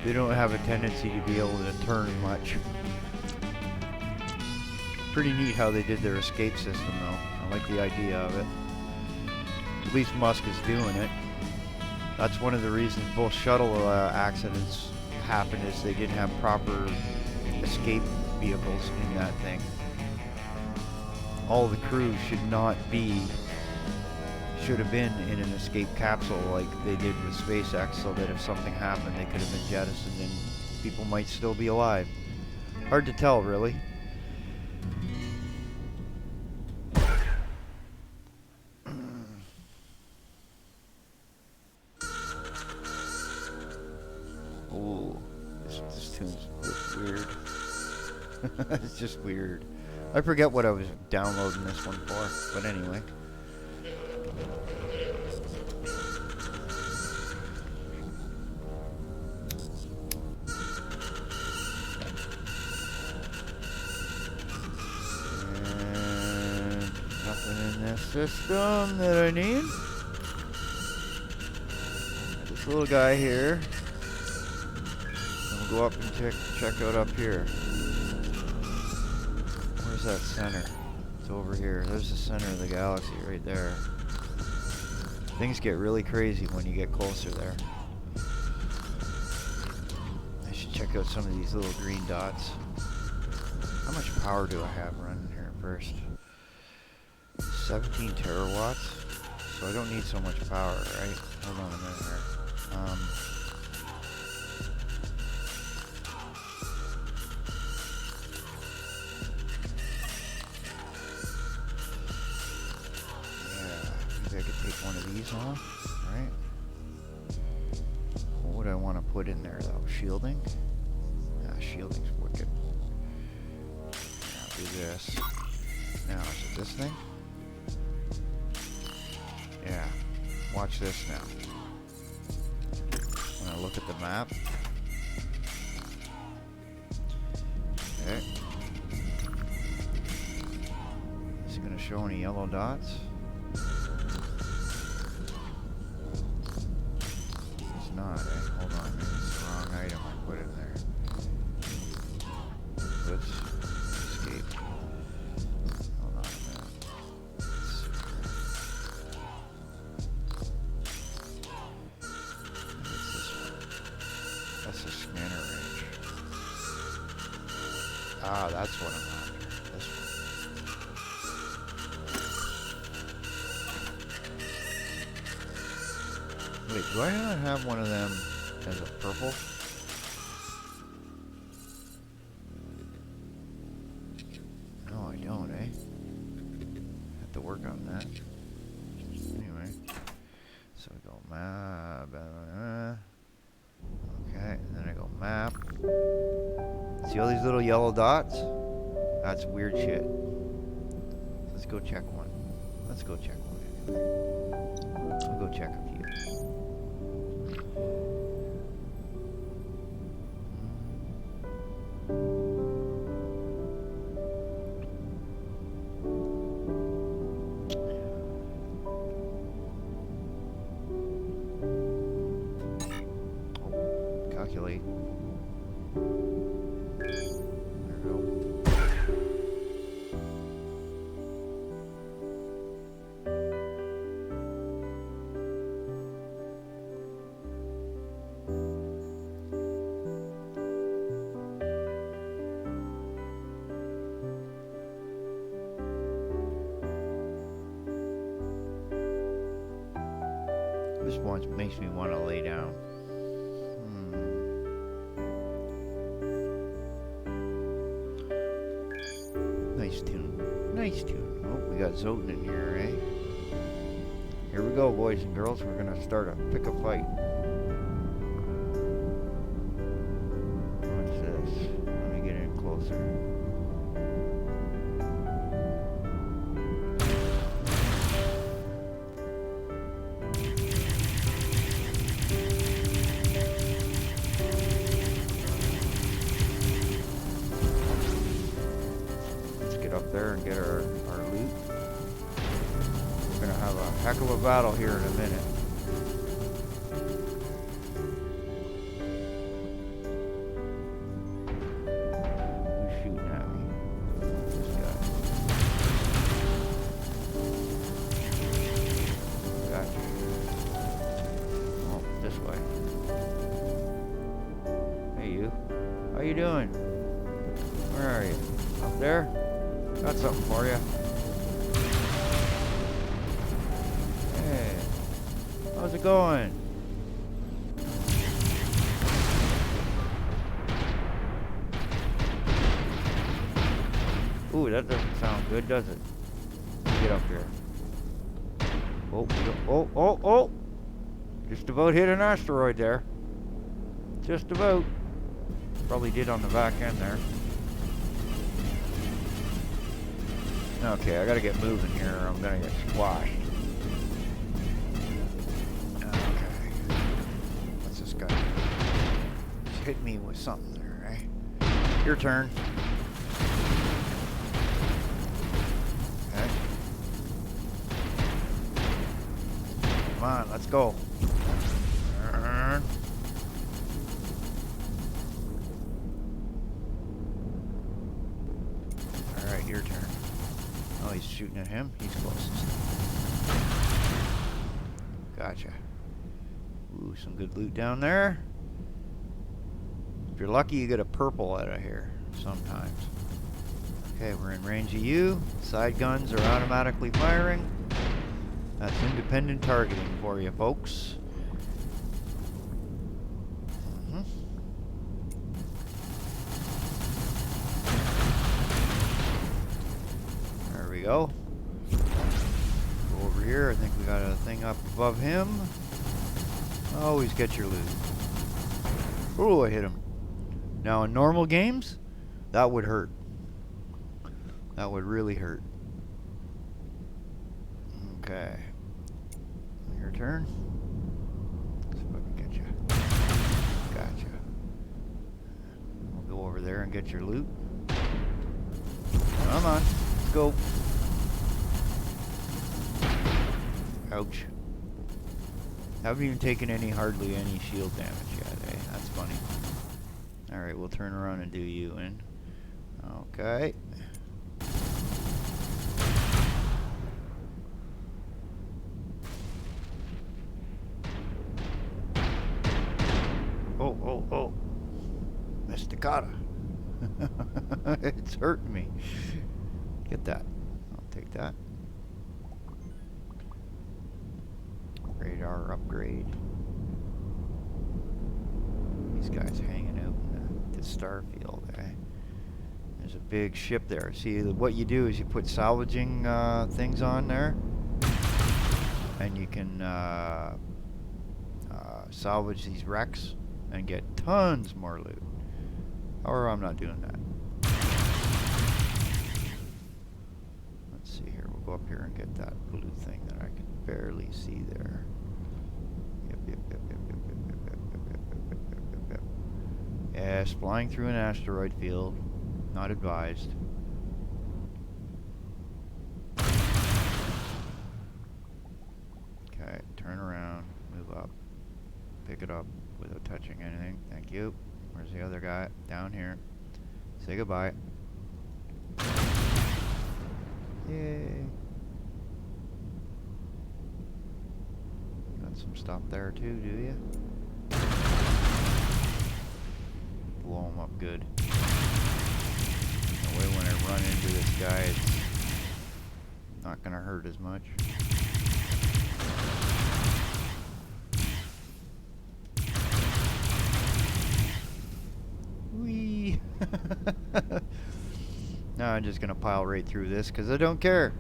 They don't have a tendency to be able to turn much. Pretty neat how they did their escape system though. I like the idea of it. At least Musk is doing it. That's one of the reasons both shuttle accidents happened, is they didn't have proper escape vehicles in that thing. All the crew should have been in an escape capsule like they did with SpaceX, so that if something happened, they could have been jettisoned and people might still be alive. Hard to tell, really. Ooh, this tune's weird. It's just weird. I forget what I was downloading this one for, but anyway. And nothing in this system that I need. This little guy here. And we'll go up and check out up here. Where's that center? It's over here. There's the center of the galaxy right there. Things get really crazy when you get closer there. I should check out some of these little green dots. How much power do I have running here first? 17 terawatts. So I don't need so much power, right? Hold on a minute here. I could take one of these off, right? What would I want to put in there though? Shielding? Yeah, shielding's wicked. Now do this. Now, is it this thing? Yeah. Watch this now. When I look at the map. Okay. Is it going to show any yellow dots? Not, eh? Hold on, maybe it's the wrong item I put in there. Let's escape. Hold on a minute. What's this one? That's the scanner range. Ah, that's what I'm after. This one. Wait, do I not have one of them as a purple? No, I don't, eh? Have to work on that. Anyway. So we go map. Okay, and then I go map. See all these little yellow dots? That's weird shit. Let's go check one. Let's go check one anyway. We'll go check a few. Calculate. There we go. This one makes me want to lay down. Nice tune. Nice tune. Oh, we got Zoten in here, eh? Here we go, boys and girls. We're gonna start a pick a fight. What's this? Let me get in closer. Up there and get our loot. We're gonna have a heck of a battle here in a minute. Who's shooting at me? This guy. you doing? Where are you? Up there? Got something for you. Hey. How's it going? Ooh, that doesn't sound good, does it? Get up here. Oh. Just about hit an asteroid there. Just about. Probably did on the back end there. Okay, I gotta get moving here or I'm gonna get squashed. Okay. What's this guy? Just hit me with something there, eh? Your turn. Okay. Come on, let's go. Alright, your turn. Oh, he's shooting at him. He's closest. Gotcha. Ooh, some good loot down there. If you're lucky, you get a purple out of here sometimes. Okay, we're in range of you. Side guns are automatically firing. That's independent targeting for you, folks. There we go. Go over here. I think we got a thing up above him. Always get your loot. Ooh, I hit him. Now, in normal games, that would hurt. That would really hurt. Okay. Your turn. Let's see if I can get you. Gotcha. We'll go over there and get your loot. Come on. Let's go. Ouch. Haven't even taken hardly any shield damage yet, eh? That's funny. Alright, we'll turn around and do you in. Okay. Oh. Mysticata. It's hurting me. Get that. I'll take that. Radar upgrade. These guys hanging out in the star field, eh? There's a big ship there. See, what you do is you put salvaging things on there, and you can salvage these wrecks and get tons more loot. Or I'm not doing that. Let's see here. We'll go up here and get that blue thing that I can barely see there. Yep. Yes, flying through an asteroid field. Not advised. Okay, turn around, move up, pick it up without touching anything. Thank you. Where's the other guy? Down here. Say goodbye. Yay. Got some stuff there too, do you? Blow him up good. That way when I run into this guy, it's not gonna hurt as much. Whee! Now I'm just gonna pile right through this because I don't care.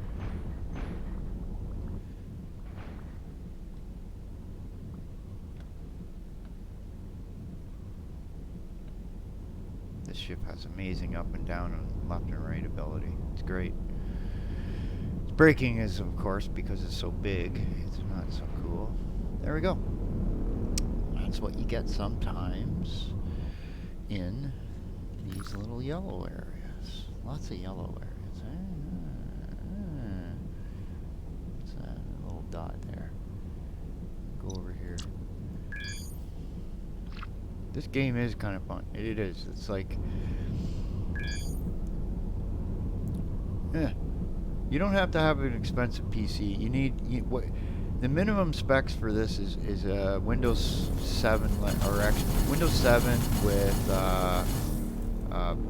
This ship has amazing up and down and left and right ability. It's great. Its braking is, of course, because it's so big, it's not so cool. There we go. That's what you get sometimes in these little yellow areas. Lots of yellow areas. What's that? A little dot there. Go over here. This game is kind of fun. It is. It's like... You don't have to have an expensive PC. You need... the minimum specs for this is Windows 7 or actually Windows 7 with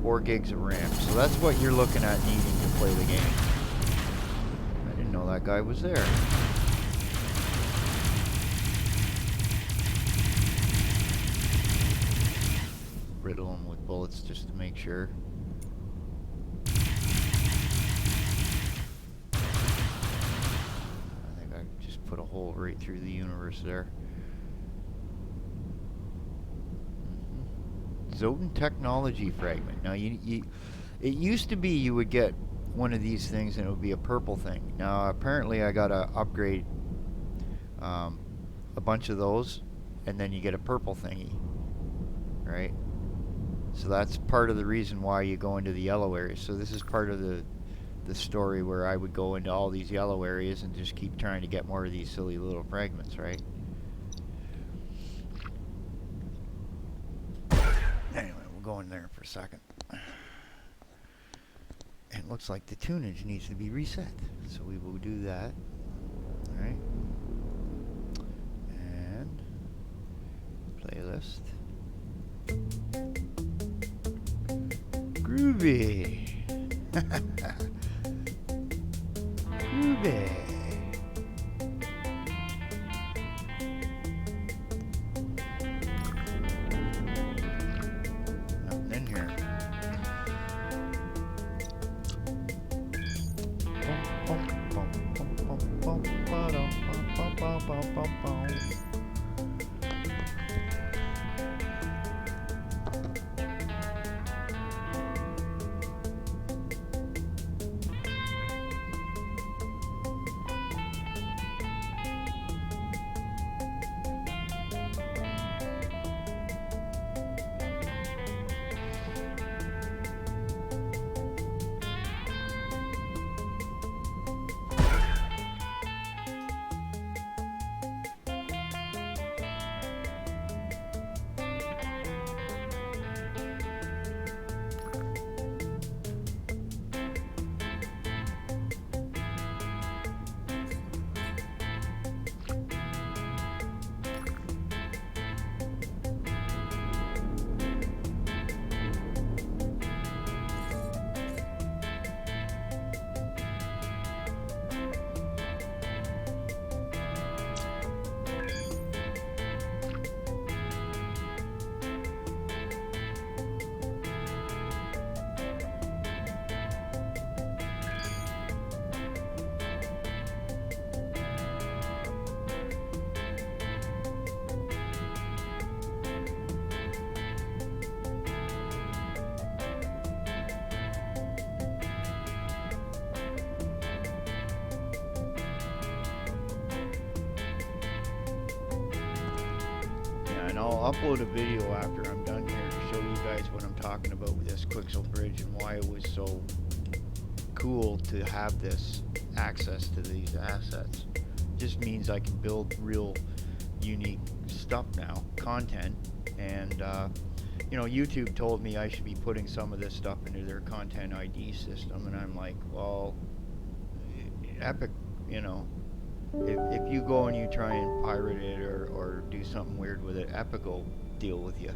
4 gigs of RAM. So that's what you're looking at needing to play the game. I didn't know that guy was there. Riddle him with bullets just to make sure. I think I just put a hole right through the universe there. Zoden technology fragment. Now, it used to be you would get one of these things and it would be a purple thing. Now, apparently I got to upgrade a bunch of those, and then you get a purple thingy, right? So that's part of the reason why you go into the yellow areas. So this is part of the story where I would go into all these yellow areas and just keep trying to get more of these silly little fragments, right? Anyway, we'll go in there for a second. And it looks like the tunage needs to be reset. So we will do that. Alright. And playlist. Groovy. Groovy. Nothing in here. And I'll upload a video after I'm done here to show you guys what I'm talking about with this Quixel bridge and why it was so cool to have this access to these assets. Just means I can build real unique stuff now, content, and you know, YouTube told me I should be putting some of this stuff into their content ID system, and I'm like, well, Epic, you know, if you go and you try and pirate it or do something weird with it, Epic will deal with you.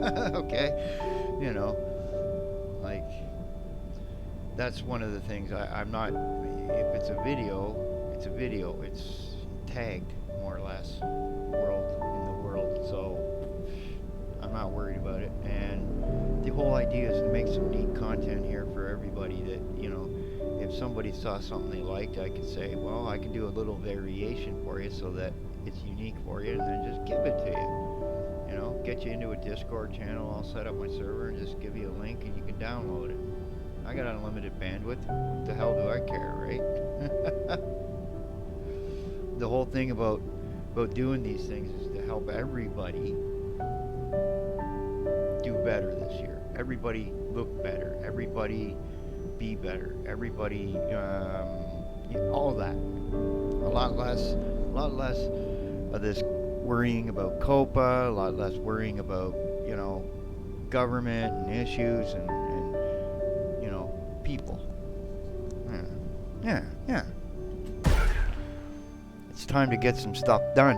Okay? You know, like, that's one of the things. I'm not, if it's a video, it's a video. It's tagged, more or less, in the world. So I'm not worried about it. And the whole idea is to make some neat content here for everybody that, you know, if somebody saw something they liked, I could say, well, I can do a little variation for you so that it's unique for you, and then just give it to you. You know, get you into a Discord channel, I'll set up my server and just give you a link and you can download it. I got unlimited bandwidth. What the hell do I care, right? The whole thing about doing these things is to help everybody do better this year. Everybody look better. Everybody be better. Everybody, all that. A lot less of this worrying about COPA, a lot less worrying about, you know, government and issues and you know, people. Yeah. It's time to get some stuff done.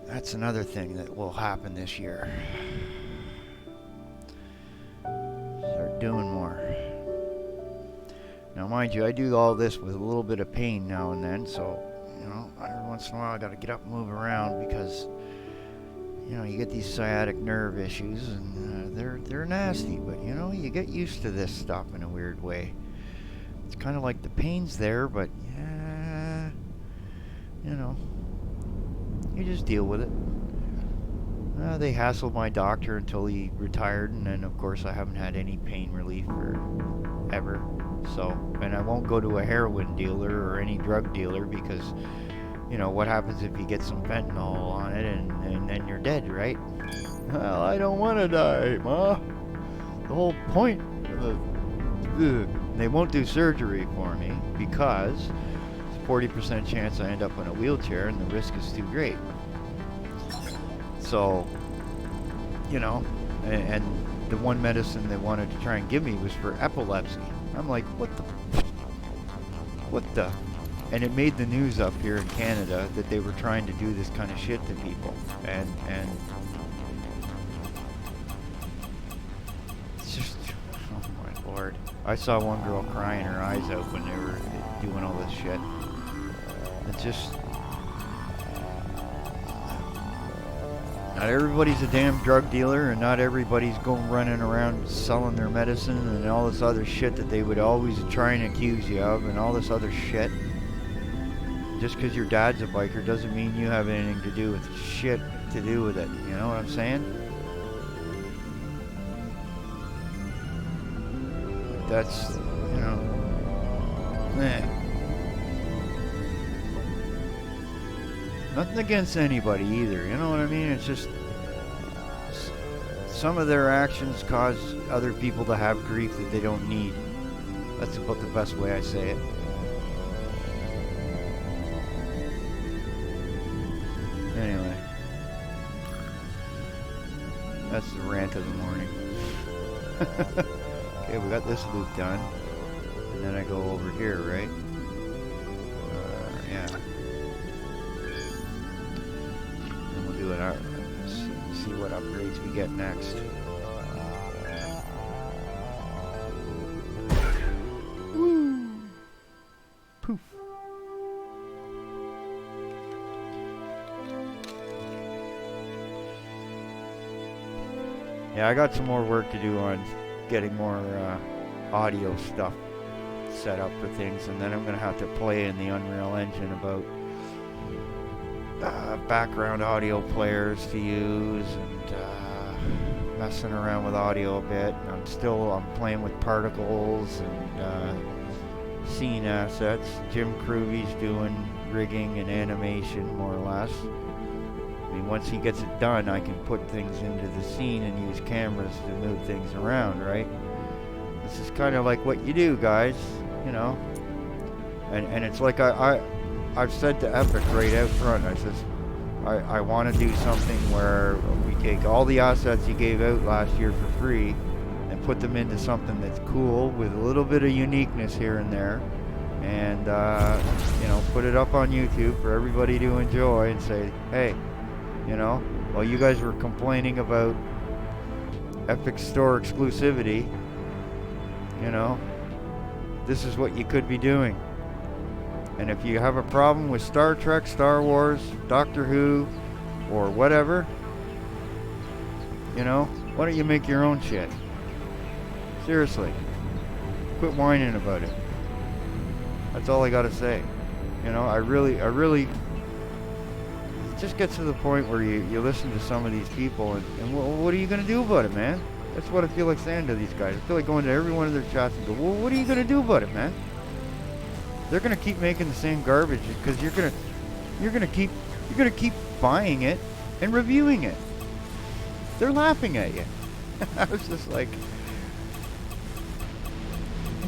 That's another thing that will happen this year. Now, mind you, I do all this with a little bit of pain now and then, so, you know, every once in a while I gotta get up and move around because, you know, you get these sciatic nerve issues, and they're nasty, but, you know, you get used to this stuff in a weird way. It's kind of like the pain's there, but, yeah, you know, you just deal with it. They hassled my doctor until he retired, and then, of course, I haven't had any pain relief ever. So, and I won't go to a heroin dealer or any drug dealer because, you know, what happens if you get some fentanyl on it and then you're dead, right? Well, I don't want to die, Ma. The whole point of they won't do surgery for me because it's a 40% chance I end up in a wheelchair and the risk is too great. So, you know, and the one medicine they wanted to try and give me was for epilepsy. I'm like, what the? And it made the news up here in Canada that they were trying to do this kind of shit to people. And it's just, oh my Lord. I saw one girl crying her eyes out when they were doing all this shit. It's just, not everybody's a damn drug dealer, and not everybody's going running around selling their medicine and all this other shit that they would always try and accuse you of and all this other shit. Just because your dad's a biker doesn't mean you have anything to do with shit to do with it. You know what I'm saying? That's, you know, nothing against anybody either, you know what I mean? It's just some of their actions cause other people to have grief that they don't need. That's about the best way I say it. Anyway, that's the rant of the morning. Okay, we got this loop done, and then I go over here, right? Yeah. Do it out. See what upgrades we get next. Woo! Poof. Yeah, I got some more work to do on getting more audio stuff set up for things, and then I'm gonna have to play in the Unreal Engine about background audio players to use, and messing around with audio a bit. I'm playing with particles and scene assets. Jim Cruvy's doing rigging and animation more or less. I mean, once he gets it done, I can put things into the scene and use cameras to move things around, right? This is kind of like what you do, guys, you know. And it's like I've said to Epic right out front, I says, I want to do something where we take all the assets you gave out last year for free and put them into something that's cool with a little bit of uniqueness here and there, and you know, put it up on YouTube for everybody to enjoy and say, hey, you know, while you guys were complaining about Epic Store exclusivity, you know, this is what you could be doing. And if you have a problem with Star Trek, Star Wars, Doctor Who, or whatever, you know, why don't you make your own shit? Seriously. Quit whining about it. That's all I gotta say. You know, I really, it just gets to the point where you listen to some of these people, and what are you gonna do about it, man? That's what I feel like saying to these guys. I feel like going to every one of their chats and go, well, what are you gonna do about it, man? They're gonna keep making the same garbage because you're gonna keep buying it and reviewing it. They're laughing at you. I was just like,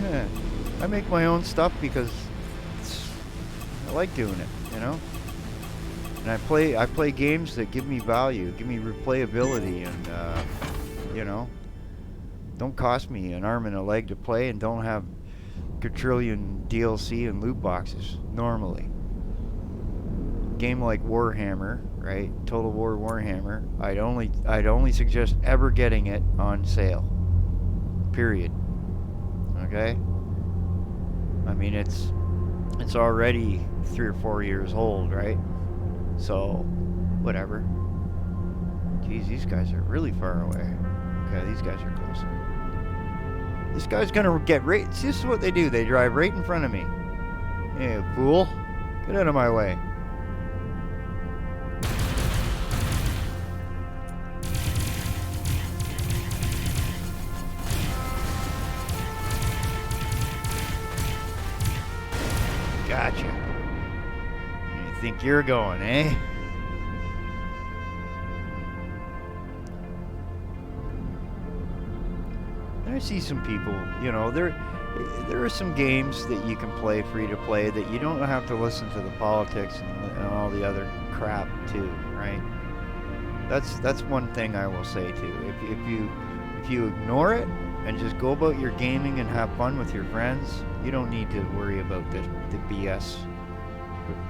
yeah, I make my own stuff because I like doing it, you know. And I play games that give me value, give me replayability, and you know, don't cost me an arm and a leg to play, and don't have quadrillion DLC and loot boxes normally. Game like Warhammer, right? Total War Warhammer. I'd only suggest ever getting it on sale. Period. Okay? I mean, it's already 3 or 4 years old, right? So, whatever. Geez, these guys are really far away. Okay, these guys are closer. This guy's gonna get right. This is what they do. They drive right in front of me. Hey, fool. Get out of my way. Gotcha. You think you're going, eh? I see some people, you know, there are some games that you can play free to play that you don't have to listen to the politics and all the other crap too, right? That's one thing I will say too. If you ignore it and just go about your gaming and have fun with your friends, you don't need to worry about the BS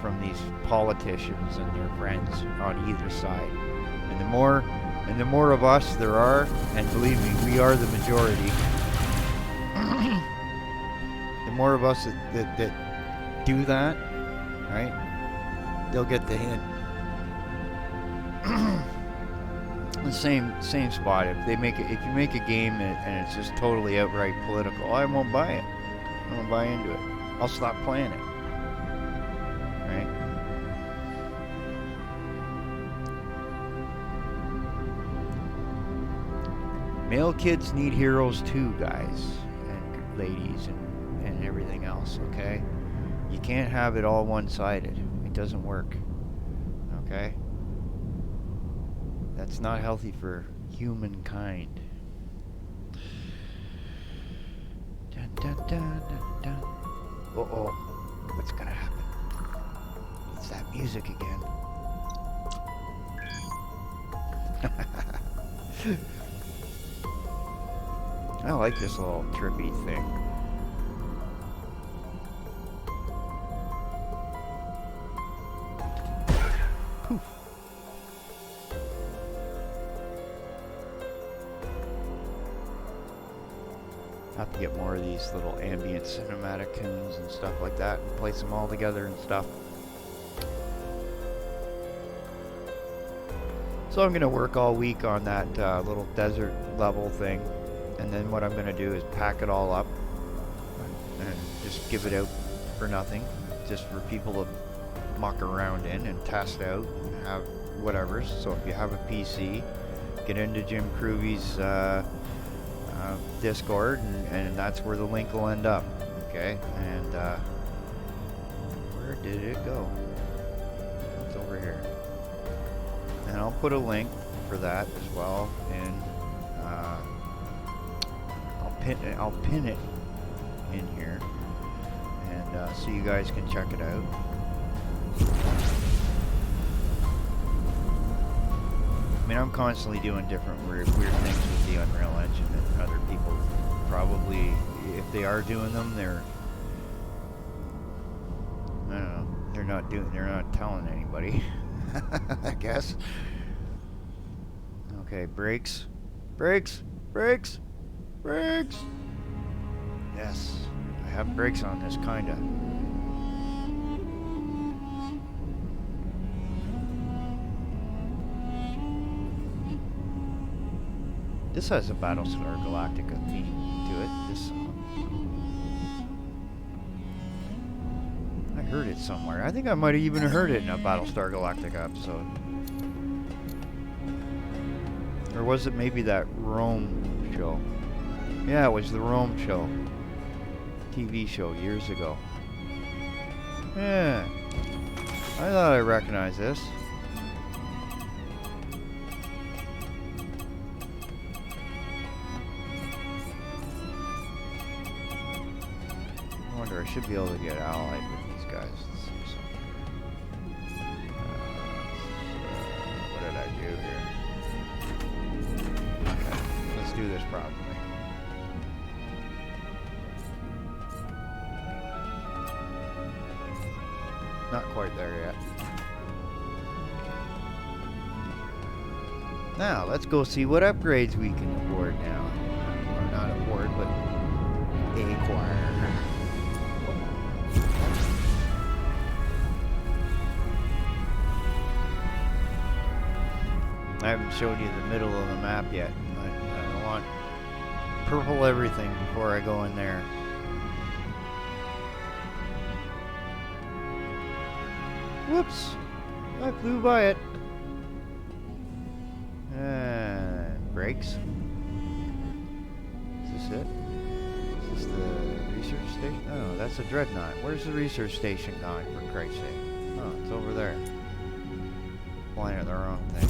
from these politicians and their friends on either side. And the more of us there are, and believe me, we are the majority, the more of us that do that, right, they'll get the hint. The same spot. If you make a game and it's just totally outright political, I won't buy it. I won't buy into it. I'll stop playing it. Right? Male kids need heroes too, guys and ladies and everything else, okay? You can't have it all one-sided. It doesn't work. Okay? That's not healthy for humankind. Dun, dun, dun, dun, dun. Uh-oh. What's gonna happen? It's that music again. I like this little trippy thing. Poof. Have to get more of these little ambient cinematic tunes and stuff like that and place them all together and stuff. So I'm going to work all week on that little desert level thing. And then what I'm going to do is pack it all up and just give it out for nothing, just for people to muck around in and test out and have whatever. So if you have a PC, get into Jim Cruvy's Discord, and that's where the link will end up. Okay, and where did it go? It's over here. And I'll put a link for that as well in I'll pin it in here, and so you guys can check it out. I mean, I'm constantly doing different weird things with the Unreal Engine that other people probably, if they are doing them, they're, I don't know, they're not telling anybody. I guess. Okay, brakes. Yes, I have brakes on this, kinda. This has a Battlestar Galactica theme to it, this song. I heard it somewhere. I think I might have even heard it in a Battlestar Galactica episode. Or was it maybe that Rome show? Yeah, it was the Rome show. TV show years ago. Yeah. I thought I recognized this. I wonder, I should be able to get allied with these guys. Let's see something. What did I do here? Okay, let's do this properly. Not quite there yet. Now, let's go see what upgrades we can afford now. Or not afford, but acquire. haven't showed you the middle of the map yet. I want purple everything before I go in there. Whoops! I flew by it. And brakes. Is this it? Is this the research station? Oh, that's a dreadnought. Where's the research station gone, for Christ's sake? Oh, it's over there. Flying at the wrong thing.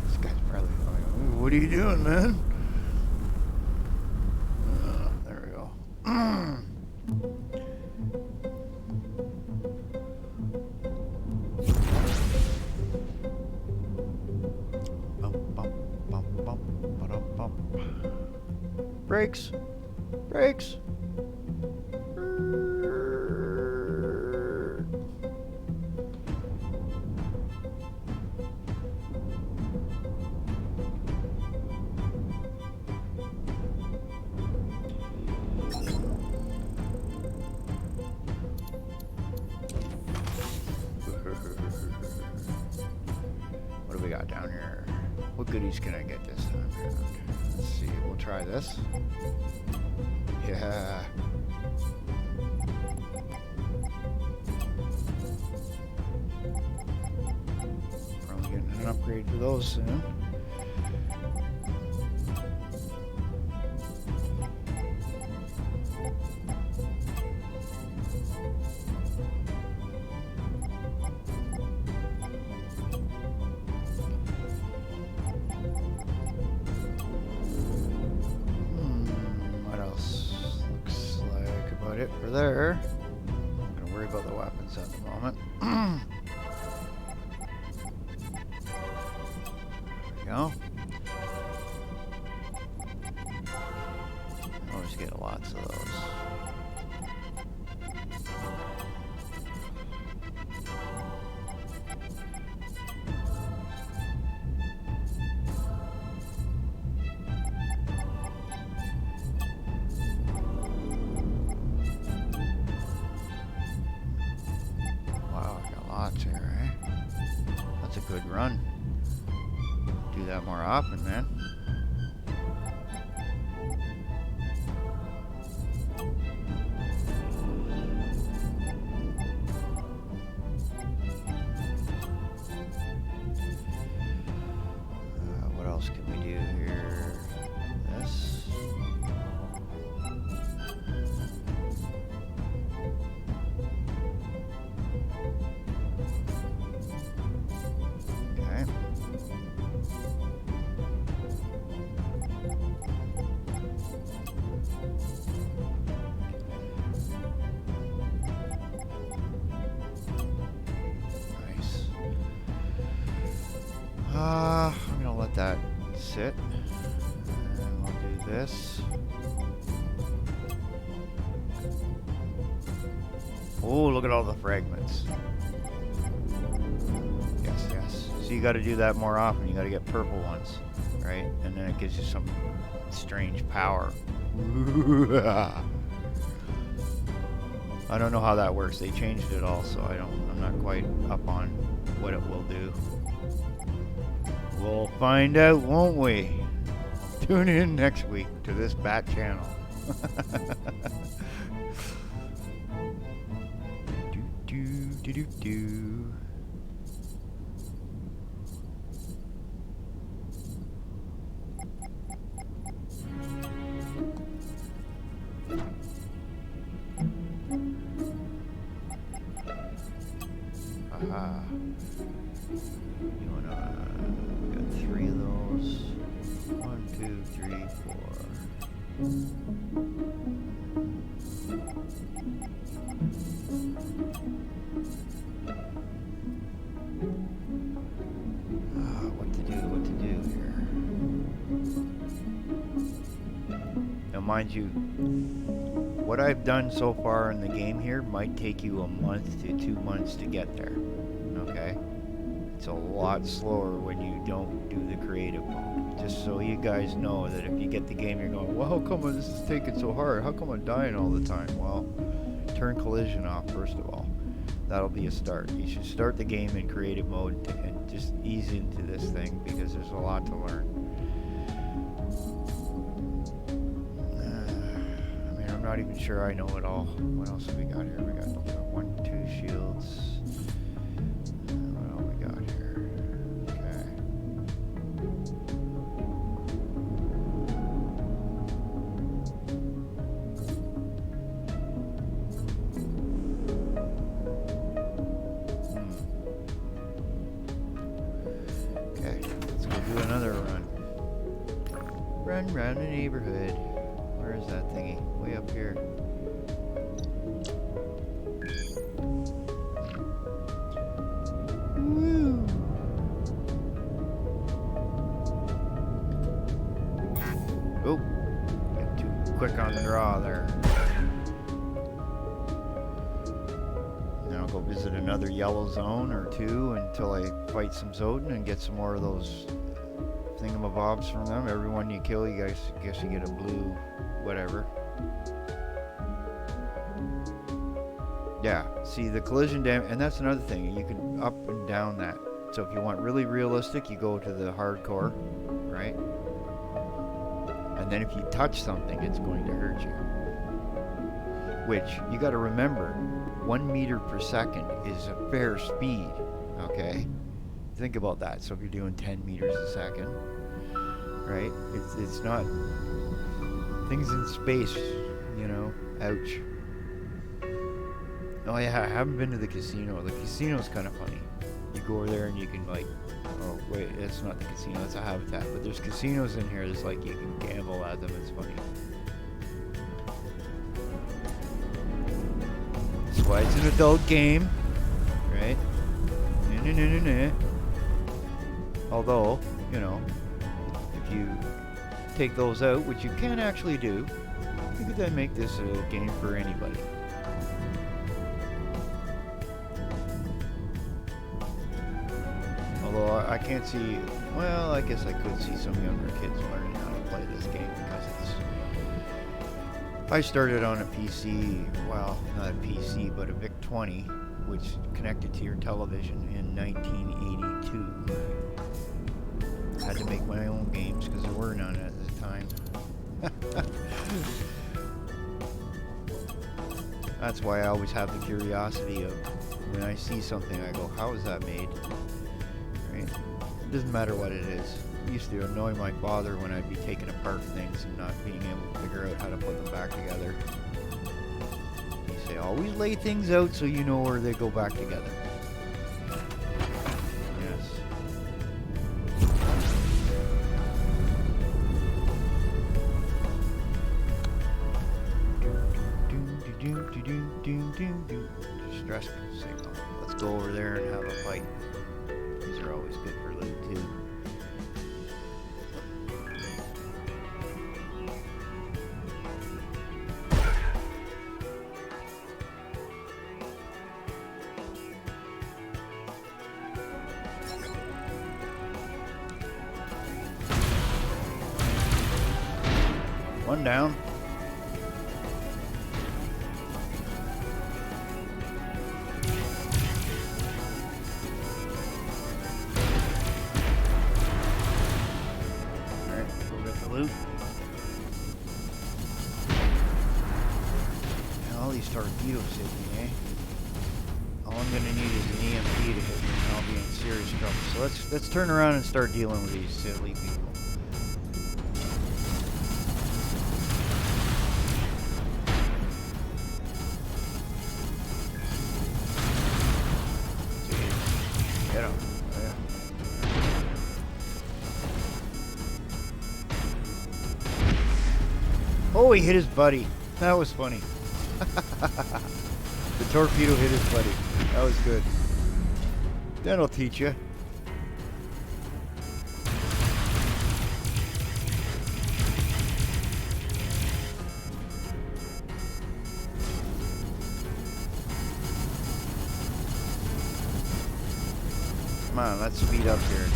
This guy's probably going, what are you doing, man? There we go. Brakes! Brakes! What do we got down here? What goodies can I get this time? Okay, let's see. We'll try this. Yeah. Probably getting an upgrade for those soon. It for there. Not gonna worry about the weapons at the moment. There we go. Always get lots of those. That's a good run. Do that more often, man. What else can we do here? This. I'm gonna let that sit, and we'll do this. Oh, look at all the fragments. Yes, yes. So you got to do that more often. You got to get purple ones, right? And then it gives you some strange power. I don't know how that works. They changed it all, so I'm not quite up on what it will do. We'll find out, won't we? Tune in next week to this Bat channel. Do. Aha. You wanna get 3 of those? 1, 2, 3, 4. What to do here? Now, mind you, what I've done so far in the game here might take you a month to 2 months to get there. Okay? It's a lot slower when you don't do the creative mode. Just so you guys know that if you get the game, you're going, well, how come this is taking so hard? How come I'm dying all the time? Well, turn collision off first of all. that'll be a start. You should start the game in creative mode and just ease into this thing because there's a lot to learn. I mean, I'm not even sure I know it all. What else have we got here? We got 1, 2 shields. What else we got here? Okay. Okay, let's go do another run. Run around the neighborhood. Where is that thingy? Way up here. Woo! Oh, got too quick on the draw there. Now I'll go visit another yellow zone or two until I fight some Zodin and get some more of those thingamabobs from them. Everyone you kill, you guys guess you get a blue whatever. Yeah, see the collision damage, and that's another thing. You can up and down that. So if you want really realistic, you go to the hardcore, right? And then if you touch something, it's going to hurt you. Which, you got to remember, 1 meter per second is a fair speed, okay? Think about that. So if you're doing 10 meters a second, right? It's not... Things in space, you know, ouch. Oh yeah, I haven't been to the casino. The casino's kind of funny. You go over there and you can like, oh wait, it's not the casino, it's a habitat. But there's casinos in here, there's like, you can gamble at them, it's funny. That's why it's an adult game, right? Although, you know, if you take those out, which you can actually do, you could then make this a game for anybody. Although I can't see, well, I guess I could see some younger kids learning how to play this game because I started on a PC, well, not a PC, but a VIC-20, which connected to your television in 1982. I had to make my own games because there were none at the time. That's why I always have the curiosity of when I see something, I go, how is that made? Right? It doesn't matter what it is. It used to annoy my father when I'd be taking apart things and not being able to figure out how to put them back together. He'd say, always lay things out so you know where they go back together. Yes. Distress signal. Let's go over there and have a fight. These are always good for loot too. One down. Loot. And all these torpedoes hit me, eh? All I'm gonna need is an EMP to hit me and I'll be in serious trouble. So let's turn around and start dealing with these silly people. Get him. Oh, he hit his buddy. That was funny. The torpedo hit his buddy. That was good. That'll teach you. Come on, let's speed up here.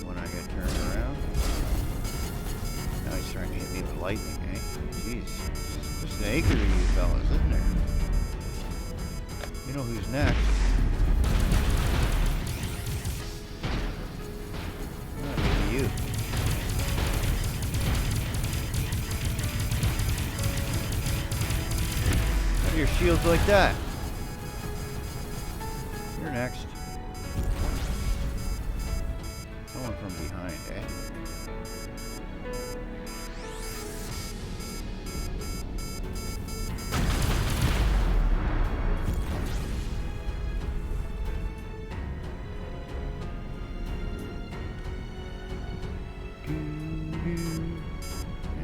When I get turned around. trying to hit me with lightning, eh? Jeez. There's an acre of you fellas, isn't there? You know who's next. Maybe you. How do your shields like that? You're next. Someone from behind, eh?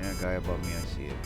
Yeah, guy above me, I see it.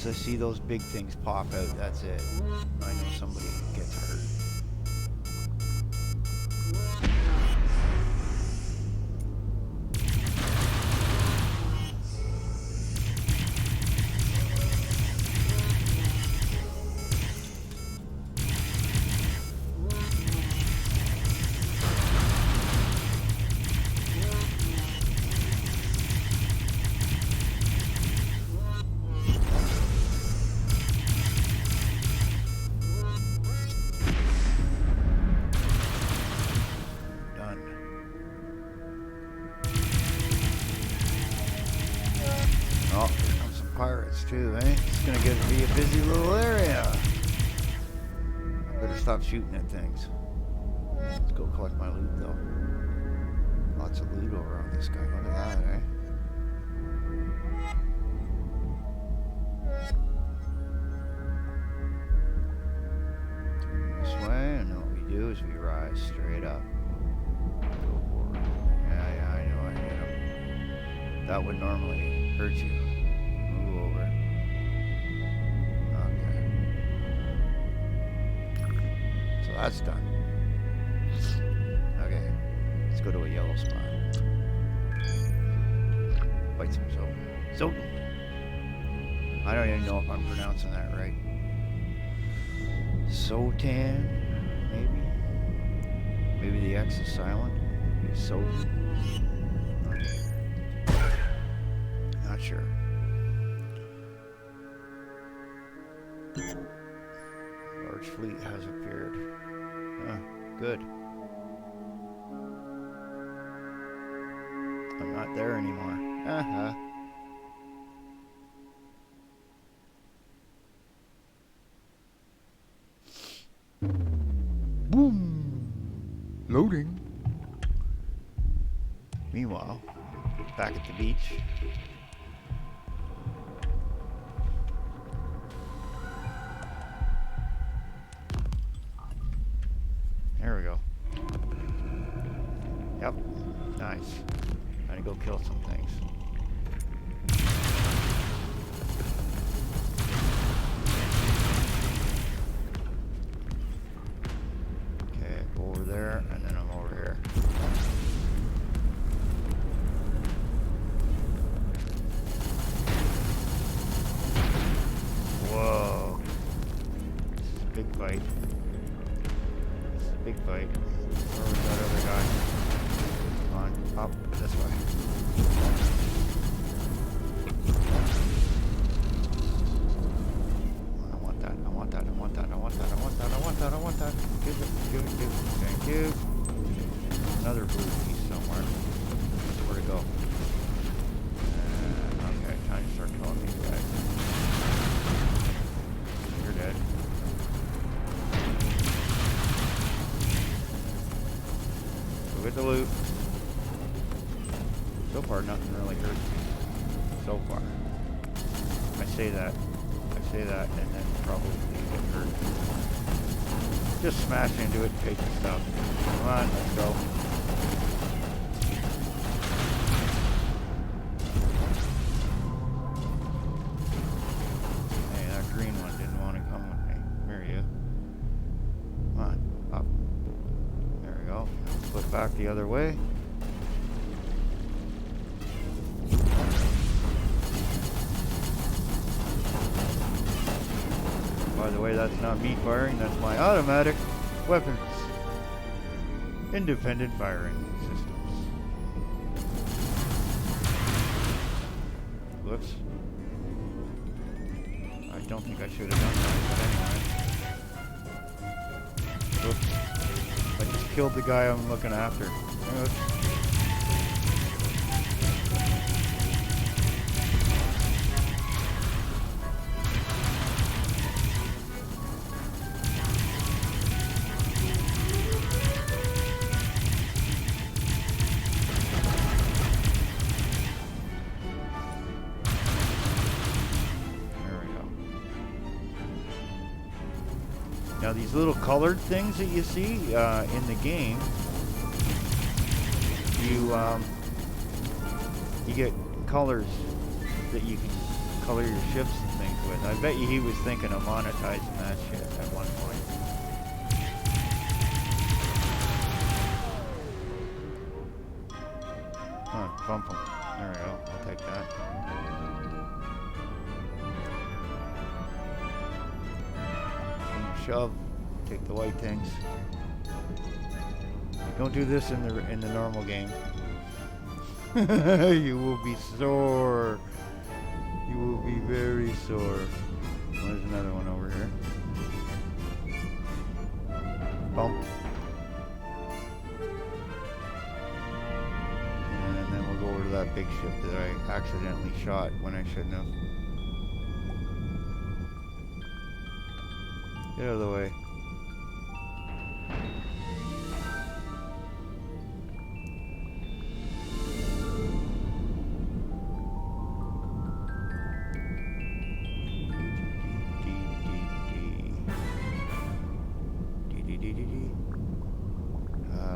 I see those big things pop out, that's it. I know somebody gets hurt. Oh, here comes some pirates too, eh? It's gonna get to be a busy little area. I better stop shooting at things. Let's go collect my loot though. Lots of loot over on this guy. Look at that, eh? This way, and what we do is we rise straight up. Go forward. Yeah, I know I hit him. That would normally hurt you. Move over. Okay. So that's done. Okay. Let's go to a yellow spot. Fight some Zoten. I don't even know if I'm pronouncing that right. Sotan, maybe? Maybe the X is silent. Maybe Sotan. Not sure. Large fleet has appeared. Good. I'm not there anymore. Boom! Loading. Meanwhile, back at the beach. There we go. Yep. Nice. Trying to go kill some things. Okay, go over there, and then I'm over here. Whoa. This is a big fight. Big fight. Where was that other guy? Come on, up this way. I want that. Give it. Thank you. Another blue piece somewhere. Where to go? Okay, time to start killing these guys. You're dead. With the loot. So far, nothing really hurts me. So far. I say that. I've say that and then probably get hurt. Just smash into it and take the stuff. Come on, let's go. Hey, that green one didn't want to come with me. Where are you? Come on, up. There we go. Flip back the other way. By the way, that's not me firing, that's my automatic weapons. Independent firing systems. Whoops. I don't think I should have done that, but anyway. Whoops. I just killed the guy I'm looking after. Oops. Now these little colored things that you see in the game, you get colors that you can color your ships and things with. I bet you he was thinking of monetizing that shit at one point. Huh, bump him. There we go. I'll take that. Shove, take the white things. Don't do this in the normal game. You will be sore. You will be very sore. Well, there's another one over here. Bump. And then we'll go over to that big ship that I accidentally shot when I shouldn't have. Get out of the way.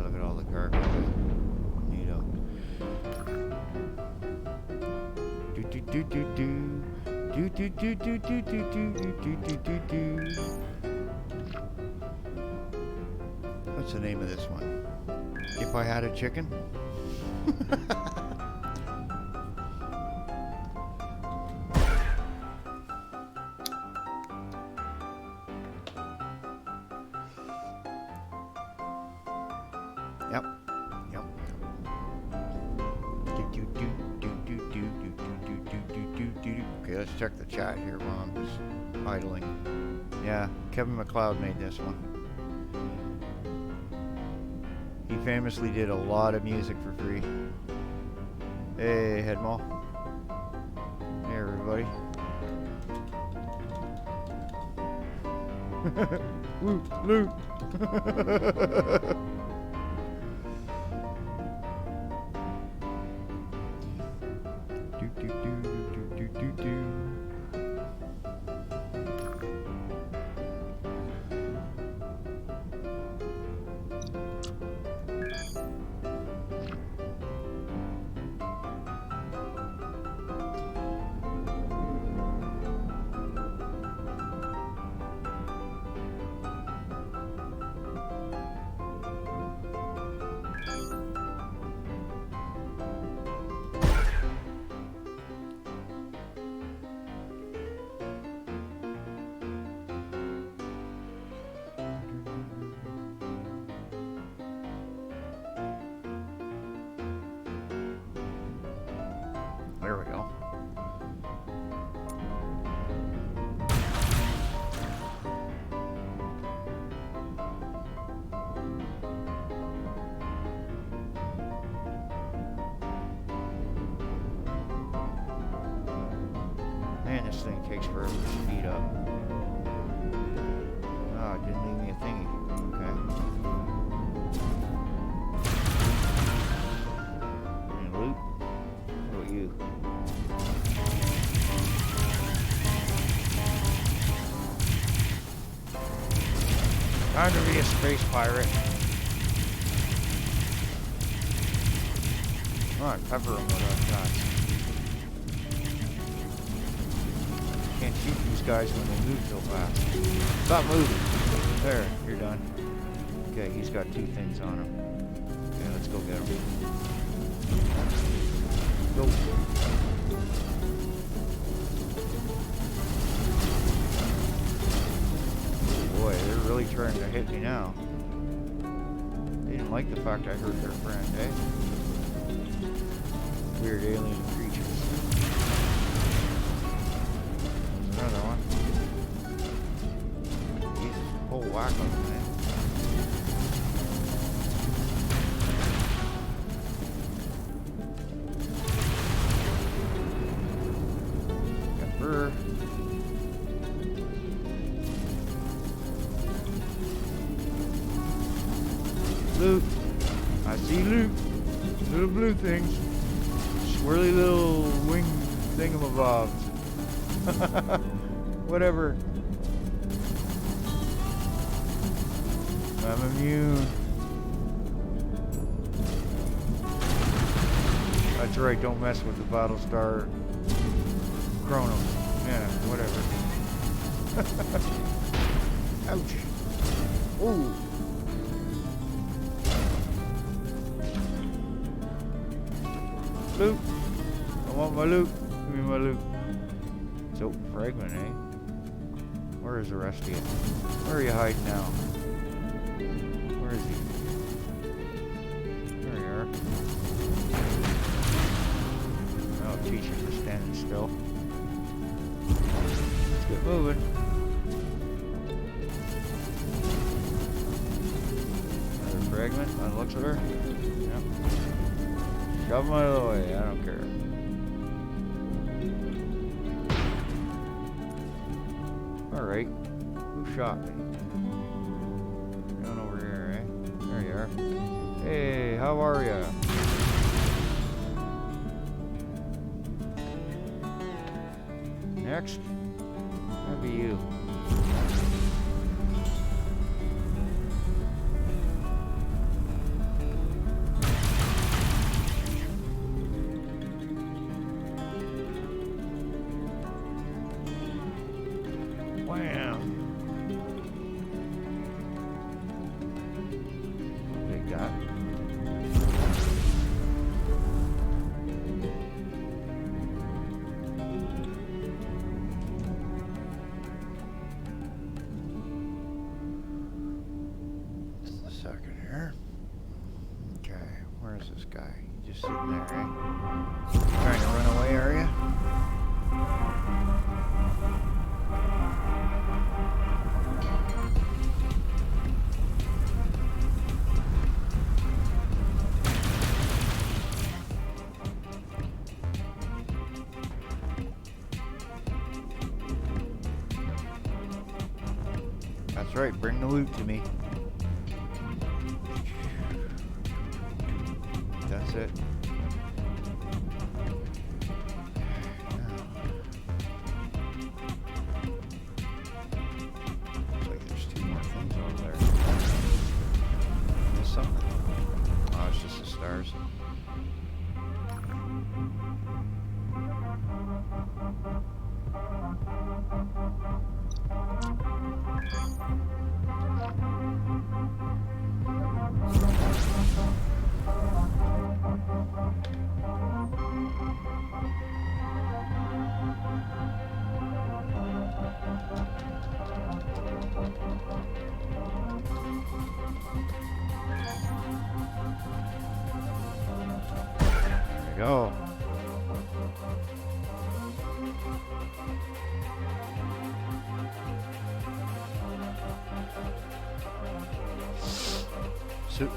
Look at all the cargo. Neato. Do do do do do. Do do do do do do do do do do do. What's the name of this one? If I Had a Chicken? Yep. Yep. Okay, let's check the chat here while I'm just idling. Yeah, Kevin MacLeod made this one. He famously did a lot of music for free. Hey, Headmall. Hey, everybody. Woo, loot. There we go. Man, this thing takes forever to speed up. Oh, it didn't leave me a thingy. Okay. And loot? What about you? Time to be a space pirate. Come on, cover him with our shots. Can't shoot these guys when they move so fast. Stop moving. There, you're done. Okay, he's got 2 things on him. Okay, let's go get him. Go. Boy, they're really trying to hit me now. They didn't like the fact I hurt their friend, eh? Weird alien creatures. There's another one. Jesus, whole whack of them, man. Emperor. Loot. I see loot. Little blue things. Swirly little wing thingamabobs. Whatever. I'm immune. That's right, don't mess with the Battlestar Chrono. Yeah, whatever. Ouch. Ooh. Loot. I want my loot. Give me my loot. So, fragment, eh? Where is the rest of you? Where are you hiding now? Where is he? There you are. Oh, teacher for standing still. Let's get moving. Another fragment by the looks of her. Yep. Shove them out of the way, I don't care. Alright, who shot me? Going over here, eh? There you are. Hey, how are ya? Next, that'll be you. This guy, you just sitting there, eh? Trying to run away, are you? That's right, bring the loot to me. That's it. Looks like there's 2 more things over there. There's something. Oh, it's just the stars. Go.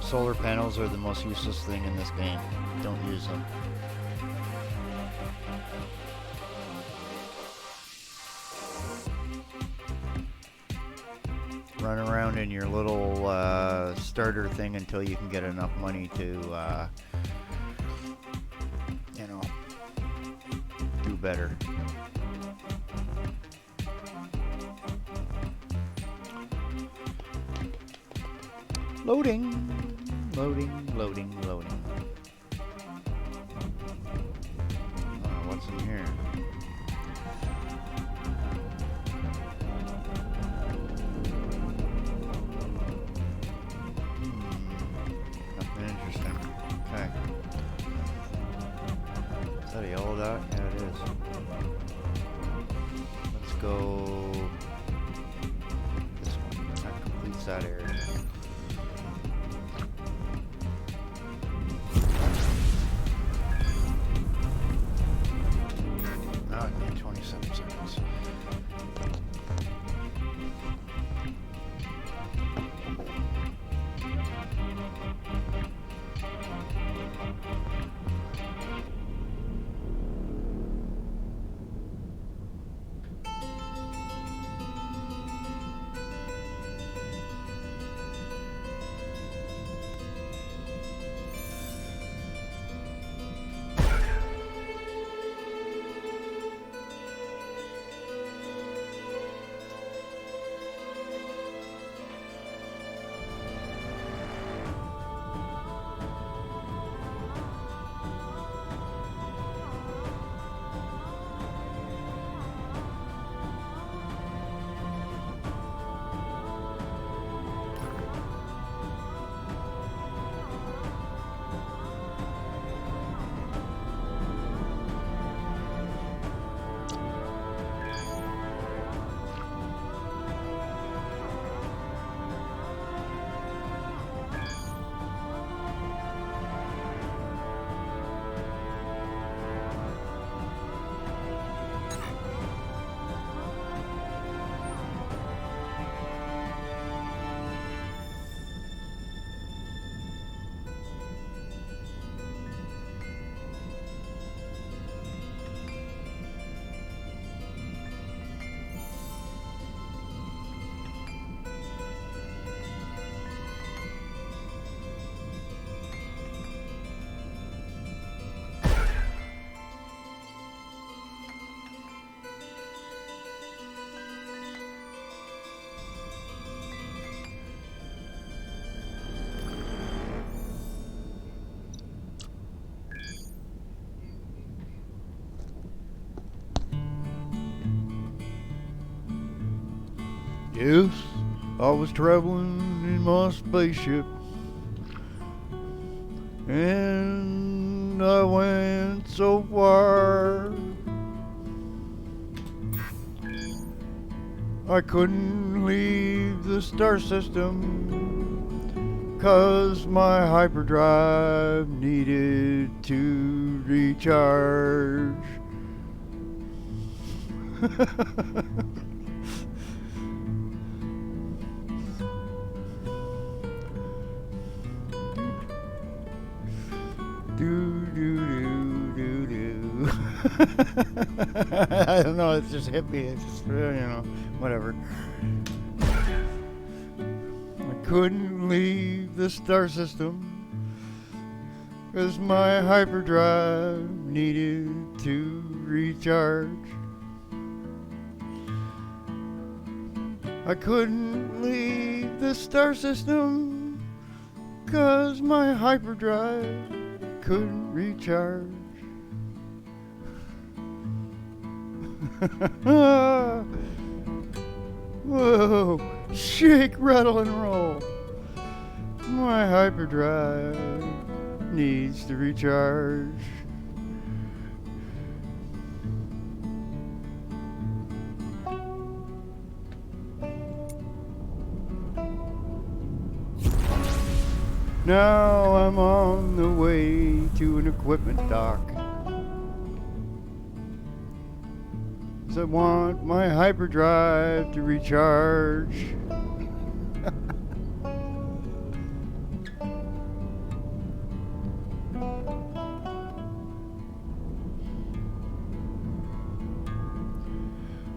Solar panels are the most useless thing in this game. Don't use them. Run around in your little starter thing until you can get enough money to you know, do better. Loading. Loading, loading, loading. What's in here? Nothing interesting. Okay. Is that a yellow dot? Yeah, it is. Let's go this one. That completes that area. Now I need 27 seconds. Yes, I was traveling in my spaceship, and I went so far I couldn't leave the star system, 'cause my hyperdrive needed to recharge. I don't know, it's just hippie, it's just, whatever. I couldn't leave the star system, 'cause my hyperdrive needed to recharge. I couldn't leave the star system, 'cause my hyperdrive couldn't recharge. Whoa, shake, rattle, and roll. My hyperdrive needs to recharge. Now I'm on the way to an equipment dock. I want my hyperdrive to recharge.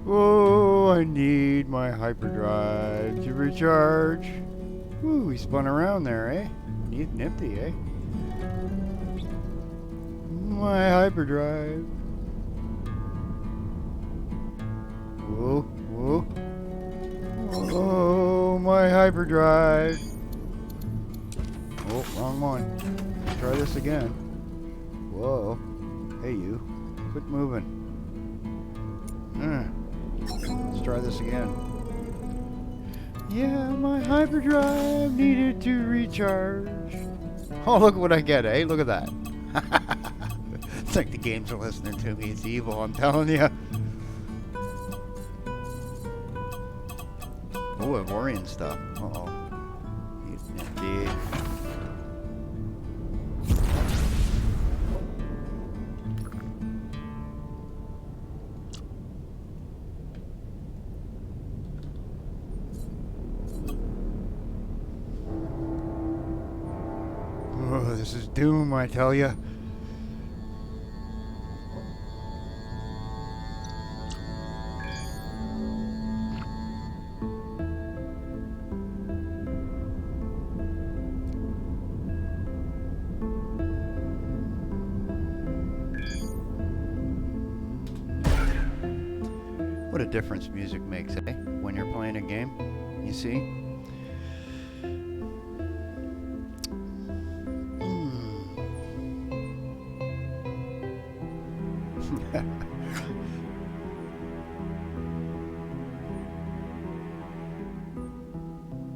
Oh, I need my hyperdrive to recharge. Ooh, he spun around there, eh? Neat, nifty, eh? My hyperdrive. Whoa, whoa. Oh, my hyperdrive. Oh, wrong one. Let's try this again. Whoa. Hey, you. Quit moving. Let's try this again. Yeah, my hyperdrive needed to recharge. Oh, look what I get, eh? Look at that. It's like the games are listening to me. It's evil, I'm telling you. Oh, Avorion stuff. Uh-oh. He's nifty. Oh, this is doom, I tell you. What a difference music makes, eh? When you're playing a game, you see?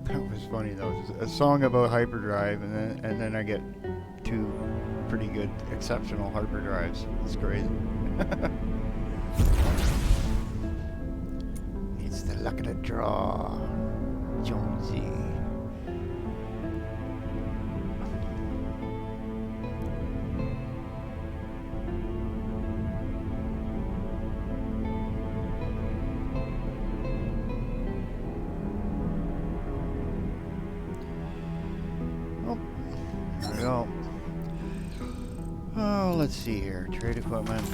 That was funny though. A song about hyperdrive, and then I get two pretty good, exceptional hyperdrives. It's crazy. It's the luck of the draw, Jonesy. There we go. Oh, let's see here. Trade equipment.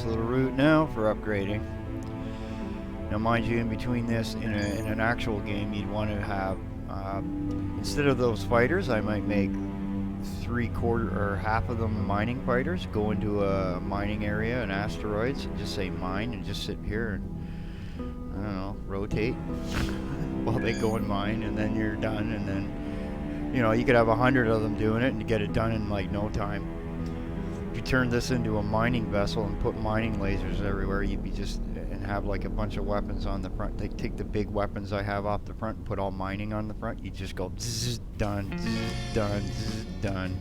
Little route now for upgrading. Now mind you, in between this, in an actual game, you'd want to have instead of those fighters, I might make 3/4 or half of them mining fighters, go into a mining area and asteroids and just say mine and just sit here and I don't know, rotate while they go and mine, and then you're done, and then you know, you could have 100 of them doing it and get it done in like no time. If you turn this into a mining vessel and put mining lasers everywhere, you'd be just, and have like a bunch of weapons on the front. They take the big weapons I have off the front and put all mining on the front. You just go zzz, done, zzz, done, zzz, done.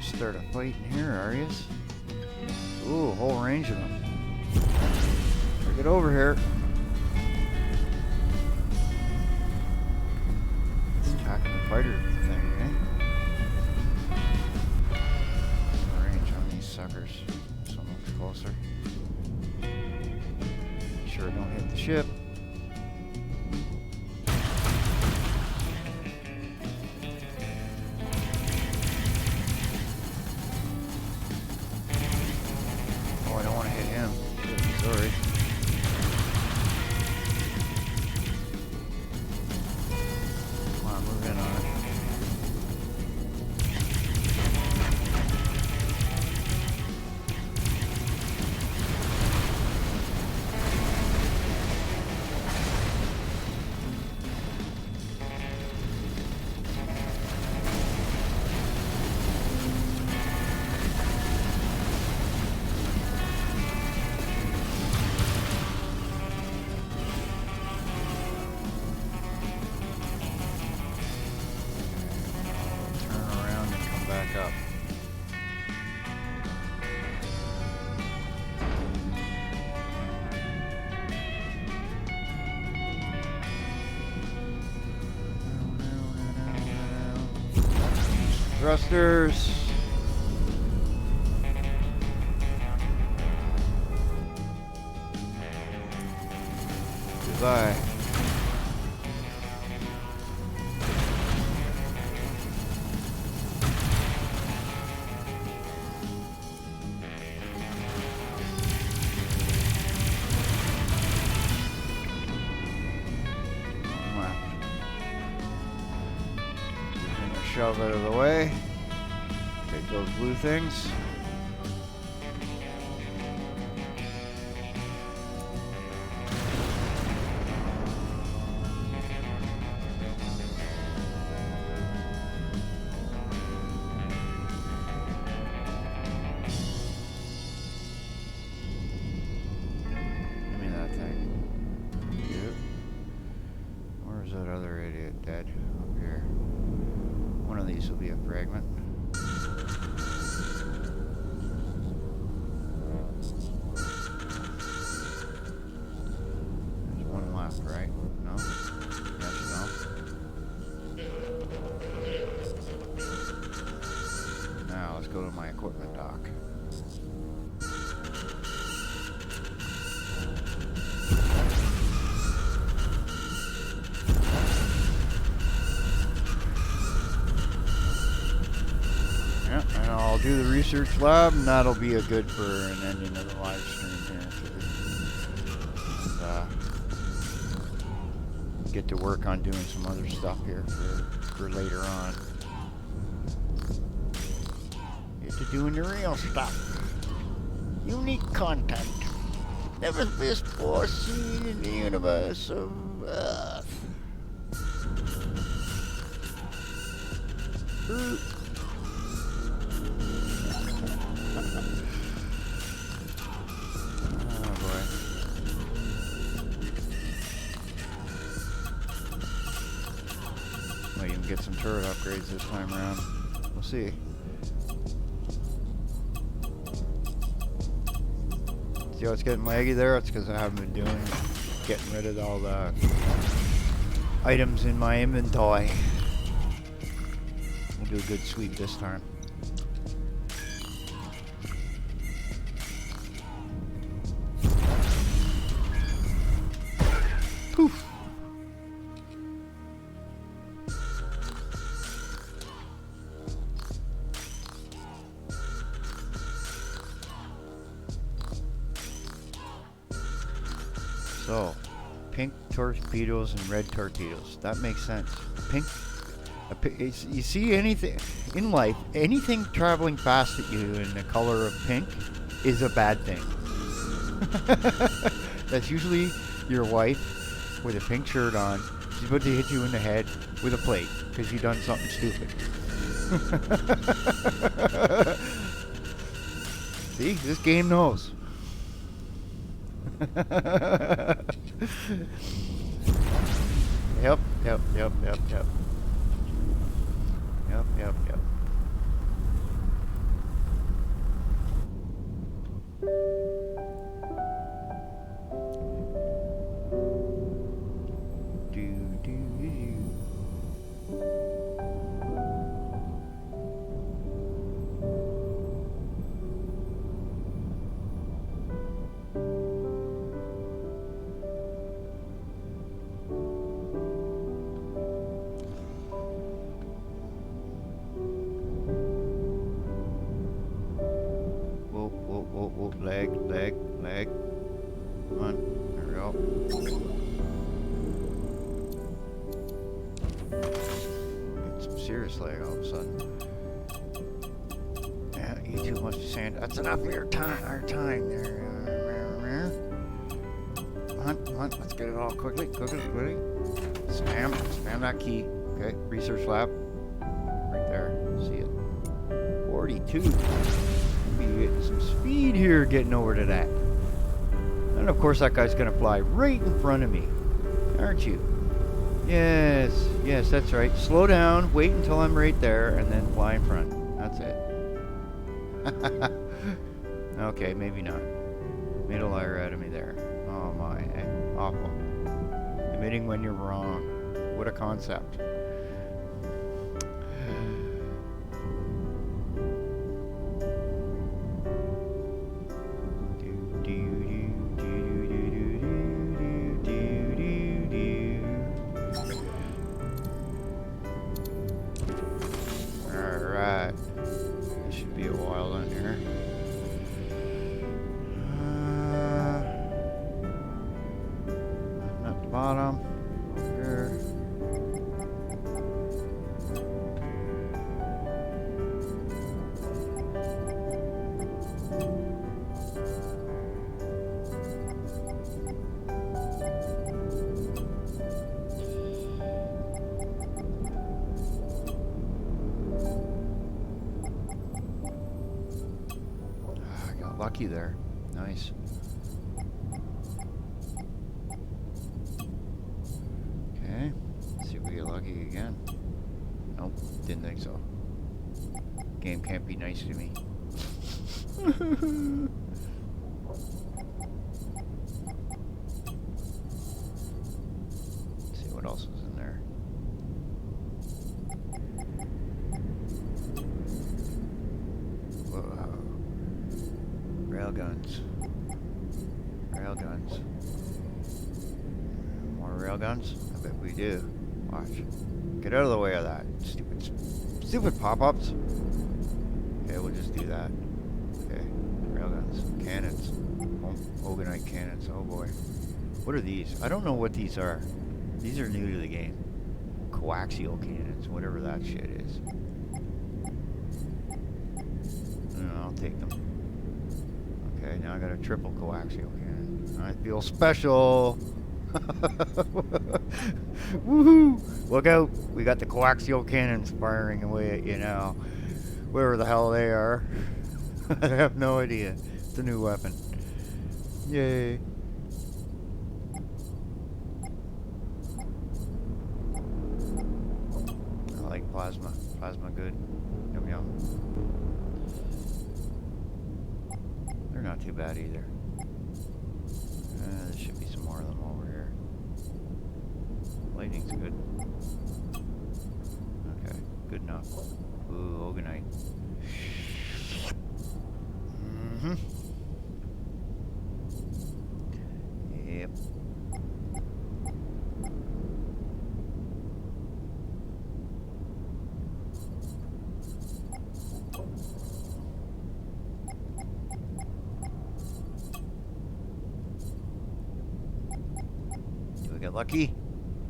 Start a fight in here, are yous? Ooh, a whole range of them. Get over here. It's attacking the fighter thing, eh? Range on these suckers. So much closer. Make sure I don't hit the ship. Sorry. Come on, move in on it. Thrusters. Goodbye. Shove out of the way. Take those blue things. Give me that thing. Yep. Where's that other idiot dead? Up here. One of these will be a fragment. There's one left, right? No? Yes, no? Now, let's go to my equipment dock. Yeah, and I'll do the research lab, and that'll be a good for an ending of the live stream here. And, get to work on doing some other stuff here for later on. Get to doing the real stuff. Unique content. Never before seen in the universe of Earth. Get some turret upgrades this time around. We'll see. See how it's getting laggy there? It's because I haven't been getting rid of all the items in my inventory. We'll do a good sweep this time. Poof! So, pink torpedoes and red torpedoes. That makes sense. Pink. You see anything in life, anything traveling fast at you in the color of pink is a bad thing. That's usually your wife with a pink shirt on. She's about to hit you in the head with a plate because you've done something stupid. See, this game knows. Yep. Leg. Come on. There we go. Get some serious lag all of a sudden. Yeah, eat too much sand. That's enough of your time. Our time there. Come on. Let's get it all quickly. Spam that key. Okay. Research lab. Right there. See it. 42. Be getting some speed here getting over to that. And of course that guy's gonna fly right in front of me. Aren't you? Yes, that's right. Slow down, wait until I'm right there, and then fly in front. That's it. Okay, maybe not. Made a liar out of me there. Oh my, awful. Admitting when you're wrong. What a concept. bottom. Over here. I got lucky there. Nice. Okay. Let's see if we get lucky again. Nope, didn't think so. Game can't be nice to me. Let's see what else is in there. Whoa. Railguns. Railguns. More railguns? I bet we do. Watch. Get out of the way of that. Stupid pop-ups. Okay, we'll just do that. Okay. Railguns. Cannons. Oh, Oganite cannons. Oh boy. What are these? I don't know what these are. These are new to the game. Coaxial cannons. Whatever that shit is. I'll take them. Okay, now I got a triple coaxial cannon. I feel special. Woohoo! Look out! We got the coaxial cannons firing away at you now. Wherever the hell they are. I have no idea. It's a new weapon. Yay! I like plasma. Plasma good. Yum yum. They're not too bad either. There should be some more of them over here. Lightning's good. Okay, good enough. Ooh, Oganite. Mm-hmm. Yep. Do we get lucky?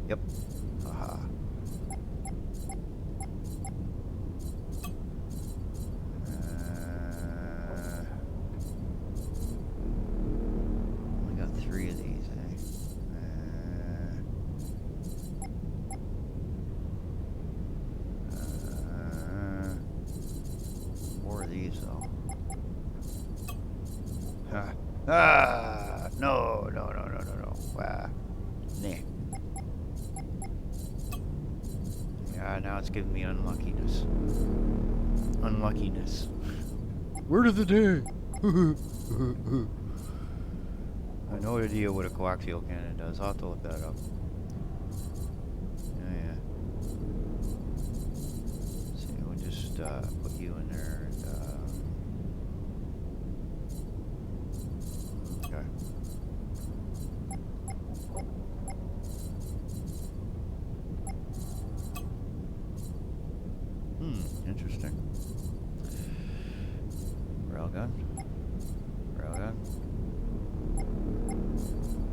Yep. Haha. Only got 3 of these, eh? 4 of these, though. No. Nah. Yeah, now it's giving me unluckiness. Unluckiness. Word of the day! I have no idea what a coaxial cannon does. I'll have to look that up. Yeah. Let's see, we'll just put you in there and okay. Interesting. Railgun. Railgun.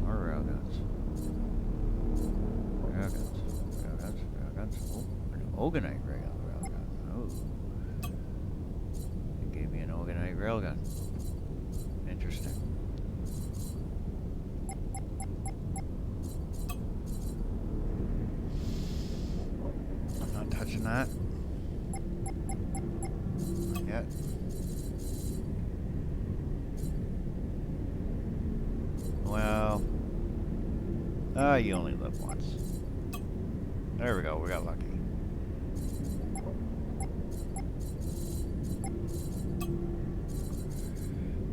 More railguns. Railguns. Oh, an Oganite railgun. Oh. It gave me an Oganite railgun. Interesting. I'm not touching that. Yet. Well, you only live once. There we go, we got lucky.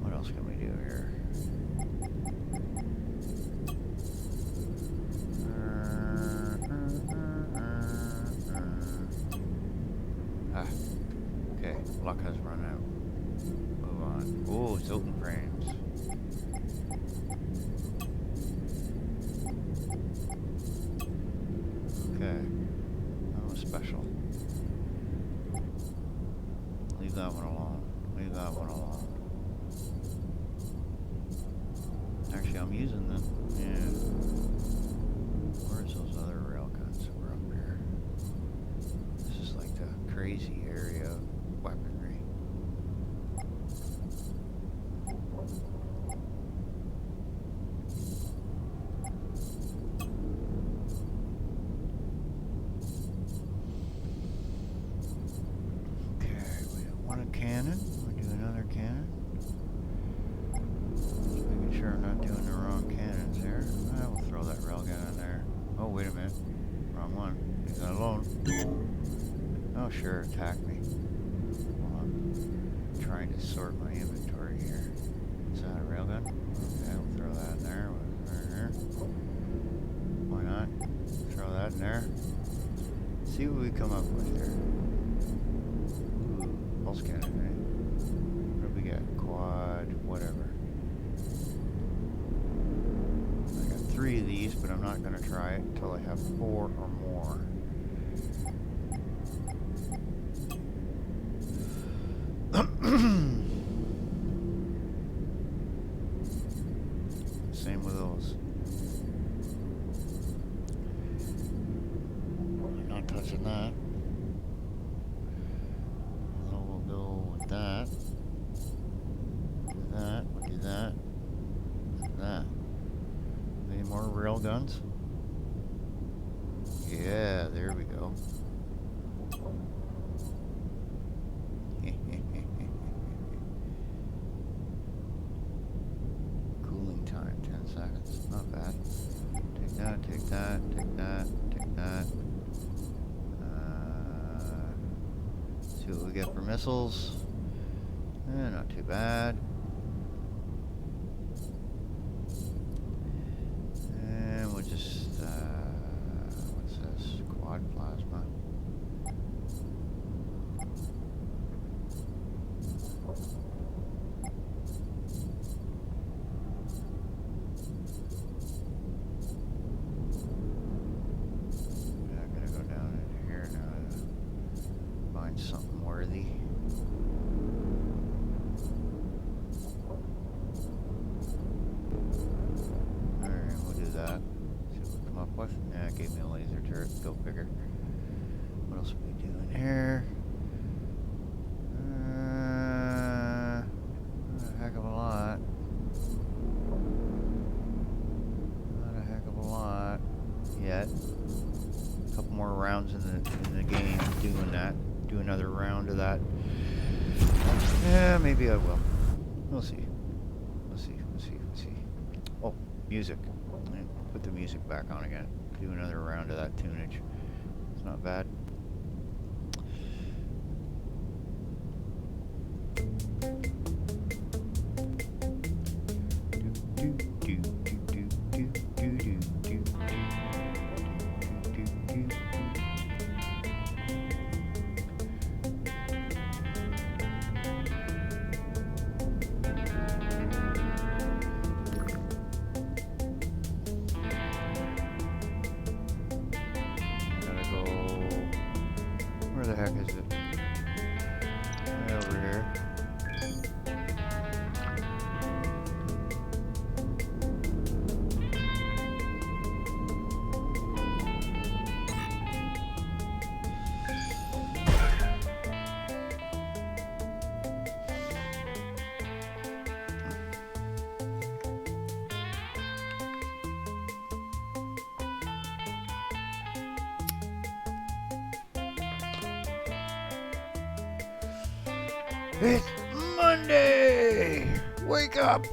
What else can we do here? Okay, luck has run out. Move on. Oh, Zilton frames. Okay. That was special. Leave that one alone. Leave that one alone. Actually, I'm using them. Yeah. that railgun in there. Oh, wait a minute. Wrong one. Leave that alone. Oh, sure, attack me. Hold on. I'm trying to sort my inventory here. Is that a railgun? Okay, we'll throw that in there. Why not? Throw that in there. See what we come up with here. Ooh, pulse cannon, eh? What do we got? Quad, whatever. I got 3 of these, but I'm not going to try it until I have 4 or more. Same with those. I'm not touching that. So we'll go with that. Do that. We'll do that. Do that. Any more rail guns? Yeah, there we go. Cooling time, 10 seconds. Not bad. Take that, take that, take that, take that. See what we get for missiles. Not too bad. And we'll just, what's this? Quad plasma. I'm gonna go down into here now to find something worthy. Alright, we'll do that. See what we come up with. Yeah, it gave me a laser turret. Go figure. What else are we doing here? Not a heck of a lot. Not a heck of a lot yet. A couple more rounds in the game doing that. Do another round of that. Yeah, maybe I will. We'll see. We'll see. We'll see. We'll see. Oh, music. Put the music back on again. Do another round of that tunage. It's not bad. Where the heck is it? Way over here. It's Monday! Wake up!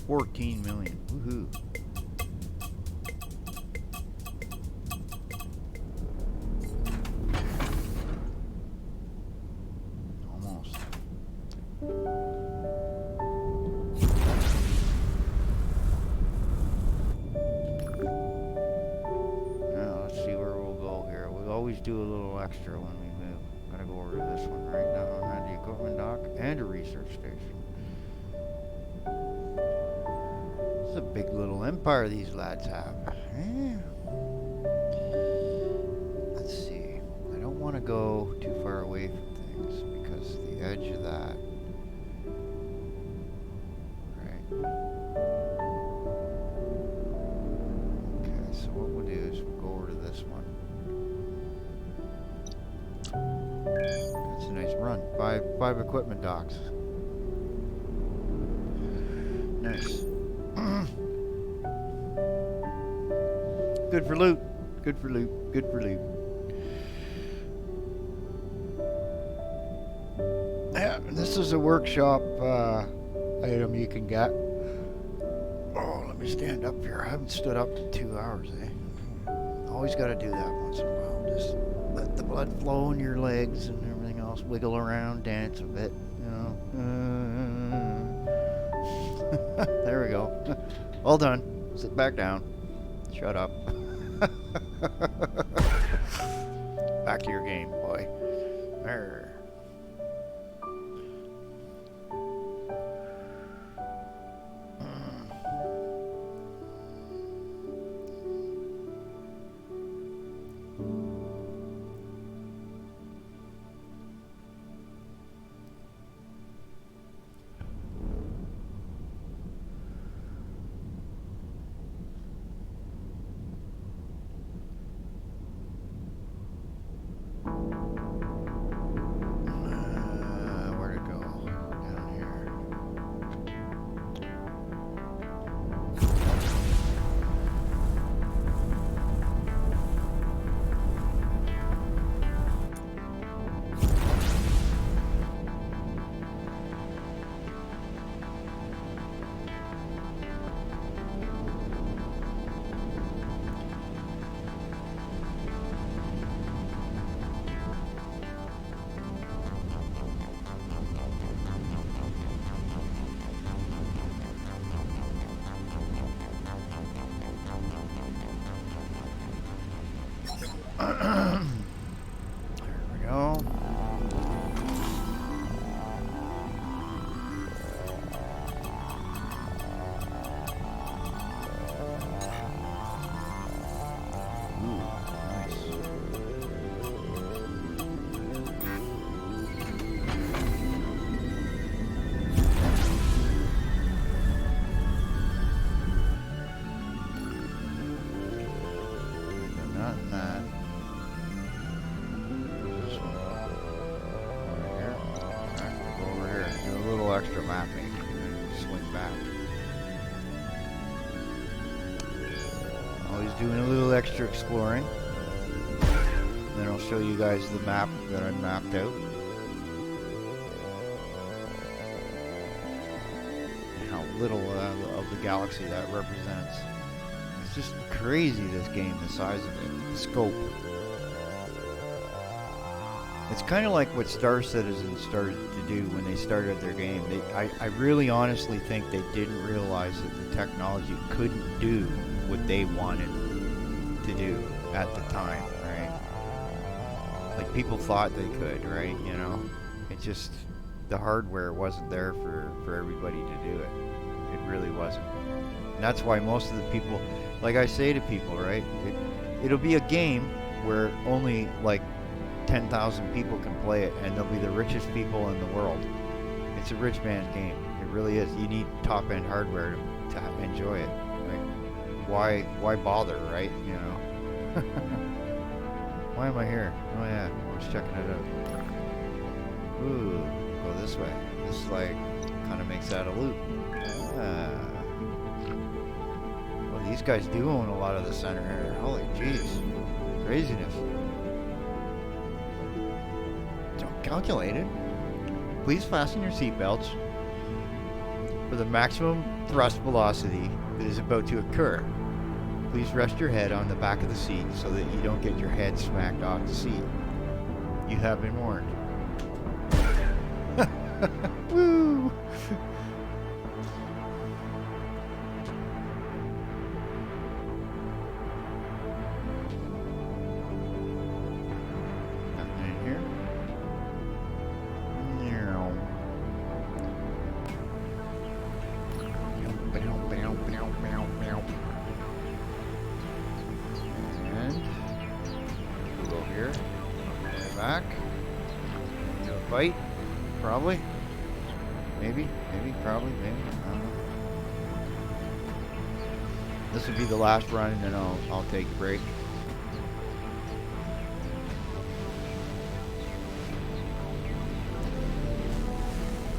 $14 million. Woohoo. always do a little extra when we move. I'm gonna go over to this one right now. And the equipment dock and a research station. It's a big little empire these lads have. Yeah. Let's see. I don't want to go too far away from things because the edge of that. Right. Okay, so what we'll do is we'll go over to this one. That's a nice run. Five equipment docks. Nice. Good for loot. Good for loot. Good for loot. Yeah, this is a workshop item you can get. Oh, let me stand up here. I haven't stood up in 2 hours, eh? Always got to do that once in a while. Just let the blood flow in your legs and everything else. Wiggle around, dance a bit, you know. There we go. All done. Sit back down. Shut up. Back to your game, boy. Arr. Where to go? Down here. There we go. Ooh, nice. Not that. This one. Over here. Alright, go over here. Do a little extra mapping. And swing back. Always doing a little extra exploring. Then I'll show you guys the map that I mapped out. And how little of the galaxy that represents. It's just crazy, this game, the size of it, the scope. It's kind of like what Star Citizen started to do when they started their game. I really honestly think they didn't realize that the technology couldn't do what they wanted to do at the time, right? Like, people thought they could, right? You know, it just, the hardware wasn't there for everybody to do it. It really wasn't. And that's why most of the people, like I say to people, right? It'll be a game where only like 10,000 people can play it, and they'll be the richest people in the world. It's a rich man's game. It really is. You need top-end hardware to enjoy it. Right? Why bother, right? You know. Why am I here? Oh yeah, I was checking it out. Ooh, go this way. This like kind of makes that a loop. Well, these guys do own a lot of the center here. Holy jeez, craziness. Don't calculate it. Please fasten your seatbelts for the maximum thrust velocity that is about to occur. Please rest your head on the back of the seat so that you don't get your head smacked off the seat. You have been warned. Woo! here. Way back. Do a fight. Probably. Maybe. Maybe. Probably. Maybe. I don't know. This will be the last run, and then I'll take a break.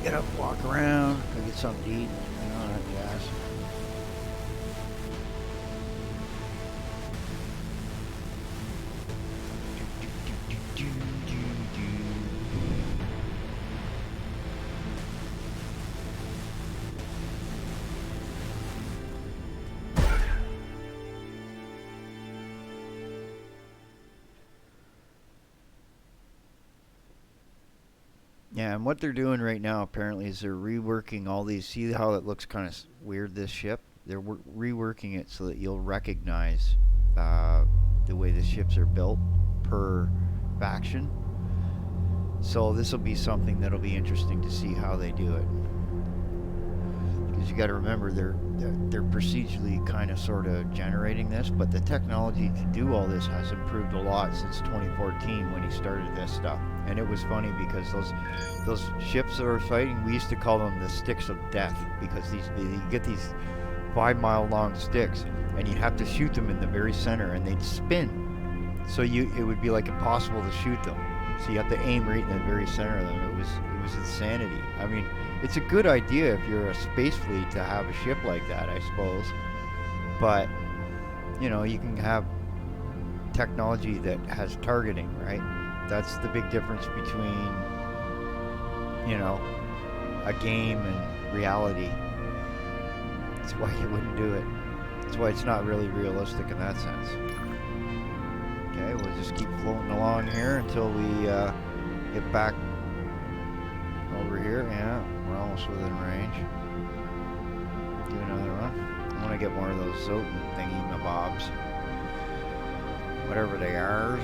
Get up, walk around, go get something to eat, you know, that jazz. Yeah, and what they're doing right now apparently is they're reworking all these. See how it looks kind of weird, this ship? They're reworking it so that you'll recognize the way the ships are built per faction. So this will be something that'll be interesting to see how they do it. Because you got to remember, they're procedurally kind of sort of generating this, but the technology to do all this has improved a lot since 2014 when he started this stuff. And it was funny because those ships that are fighting, we used to call them the sticks of death, because you get these 5-mile long sticks, and you'd have to shoot them in the very center, and they'd spin. So it would be like impossible to shoot them. So you have to aim right in the very center of them. It was insanity. I mean, it's a good idea if you're a space fleet to have a ship like that, I suppose. But you know, you can have technology that has targeting, right? That's the big difference between, you know, a game and reality. That's why you wouldn't do it. That's why it's not really realistic in that sense. Okay, we'll just keep floating along here until we get back over here. Yeah, we're almost within range. Do another run. I want to get more of those Zotan thingy-mabobs. Whatever they are.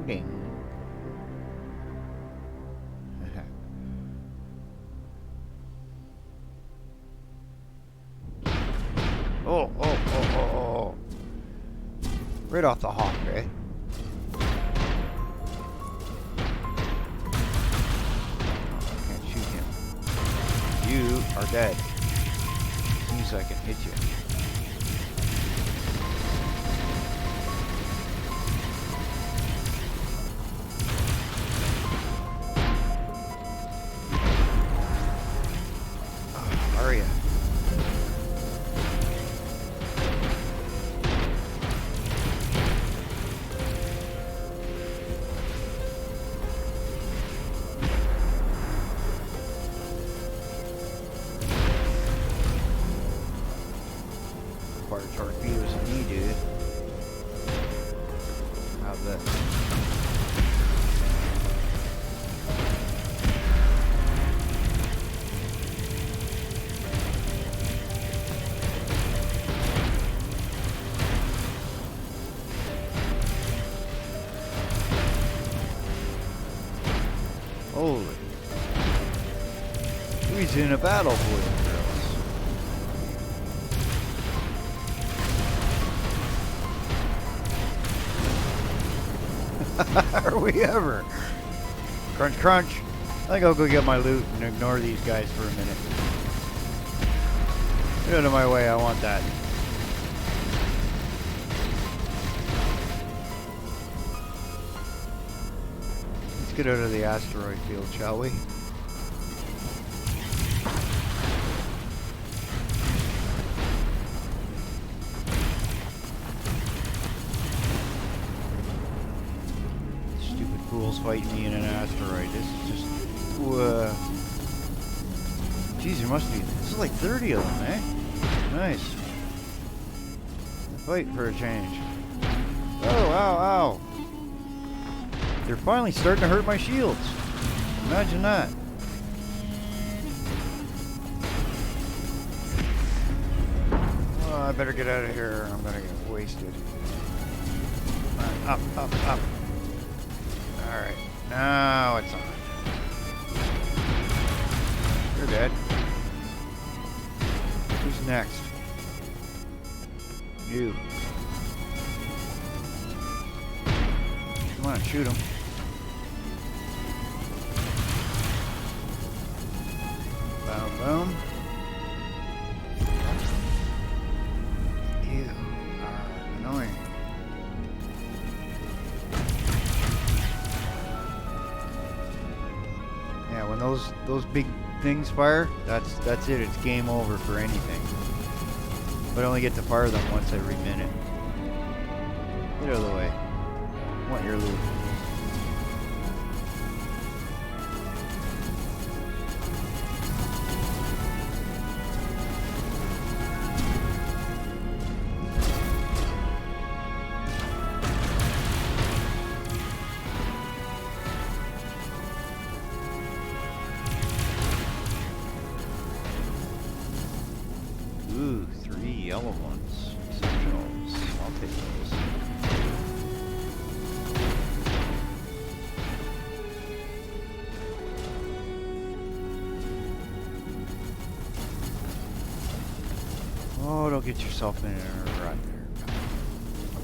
Loading. Oh. Right off the hop, eh? I can't shoot him. You are dead. As soon as I can hit you. Torpedoes in me, dude. How's that? Holy. He's in a battle, boys and girls. Are we ever? Crunch, crunch. I think I'll go get my loot and ignore these guys for a minute. Get out of my way, I want that. Let's get out of the asteroid field, shall we? Fools fighting me in an asteroid. This is just... Geez, there must be... This is like 30 of them, eh? Nice. Fight for a change. Oh, ow, ow. They're finally starting to hurt my shields. Imagine that. Oh, I better get out of here. I'm gonna get wasted. Up, up, up. Alright, now it's on. You're dead. Who's next? You. Come on, shoot him. Boom, boom. You are annoying. Yeah, when those big things fire, that's it. It's game over for anything. But I only get to fire them once every minute. Get out of the way. I want your loot. Ooh, 3 yellow ones. Essentials. I'll take those. Oh, don't get yourself in a rut there.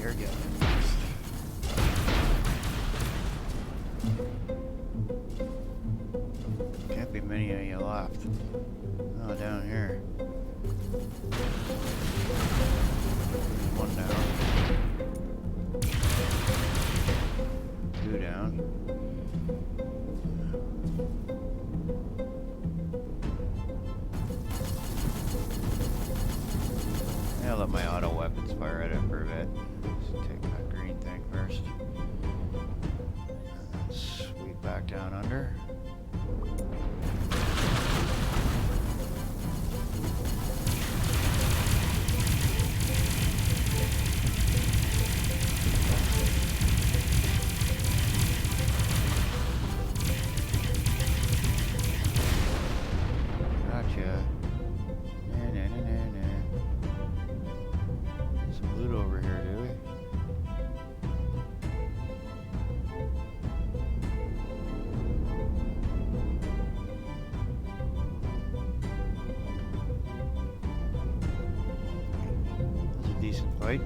You're getting it first. Can't be many of you left. Oh, down here. One down. 2 down. I'll let my auto weapons fire at it for a bit. Just take that green thing first. And then sweep back down under. Gotcha. Some loot over here, do we? That was a decent fight.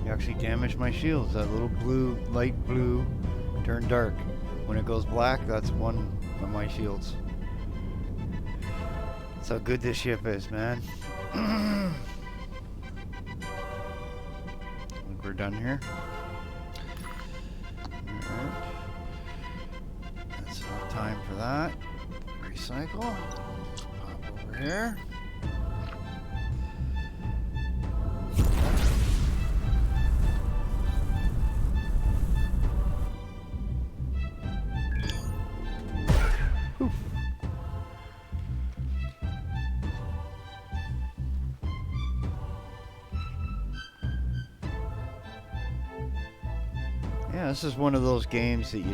You actually damaged my shields. That little blue, light blue, turned dark. When it goes black, that's one of my shields. That's how good this ship is, man. I think we're done here. Alright. That's all time for that. Recycle. Pop over here. Yeah, this is one of those games that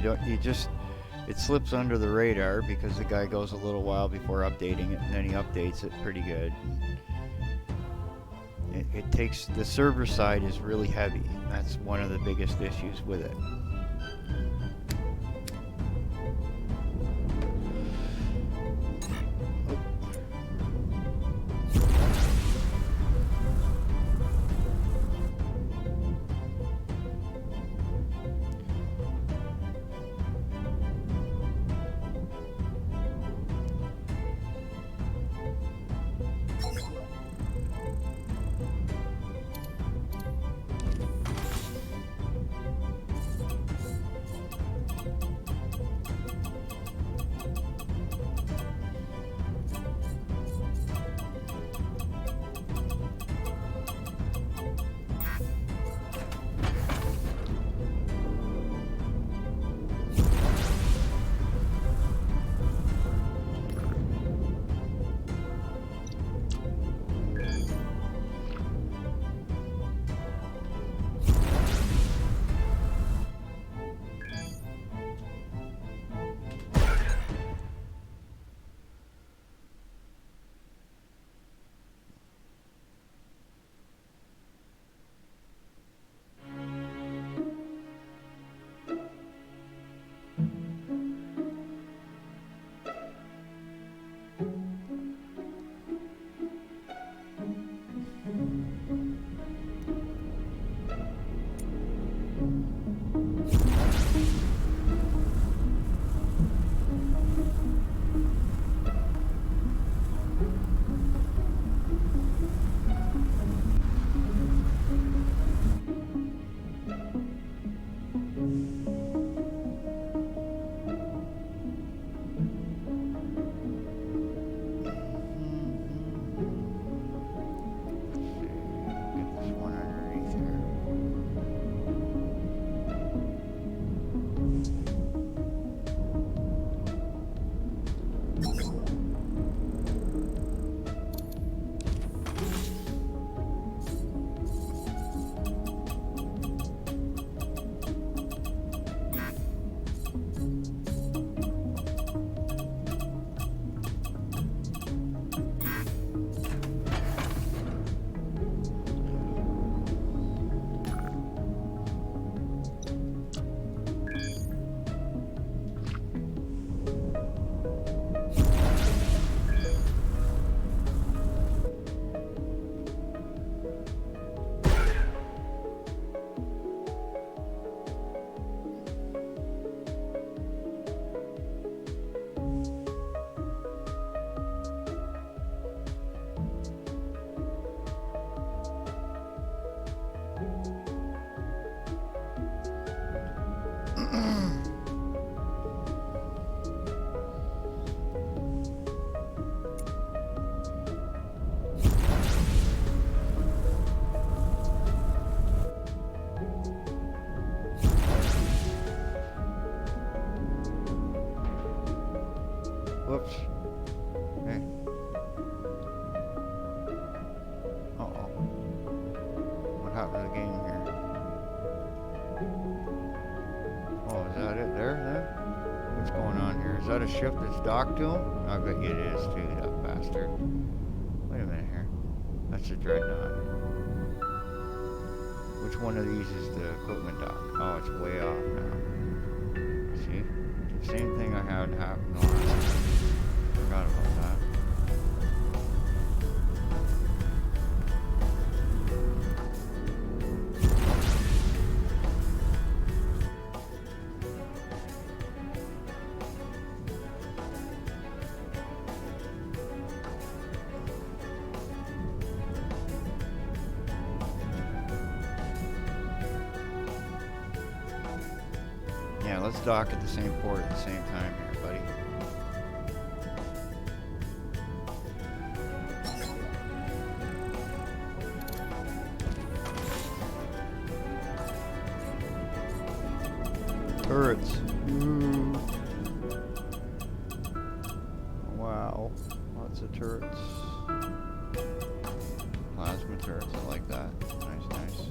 it slips under the radar because the guy goes a little while before updating it, and then he updates it pretty good. It takes, the server side is really heavy. That's one of the biggest issues with it. that a ship that's docked to him? I bet you it is too, that bastard. Wait a minute here. That's a dreadnought. Which one of these is the equipment dock? Oh, it's way off now. See? The same thing I had happen last time. Forgot about that. Yeah, let's dock at the same port at the same time here, buddy. Turrets. Ooh. Wow. Lots of turrets. Plasma turrets, I like that. Nice, nice.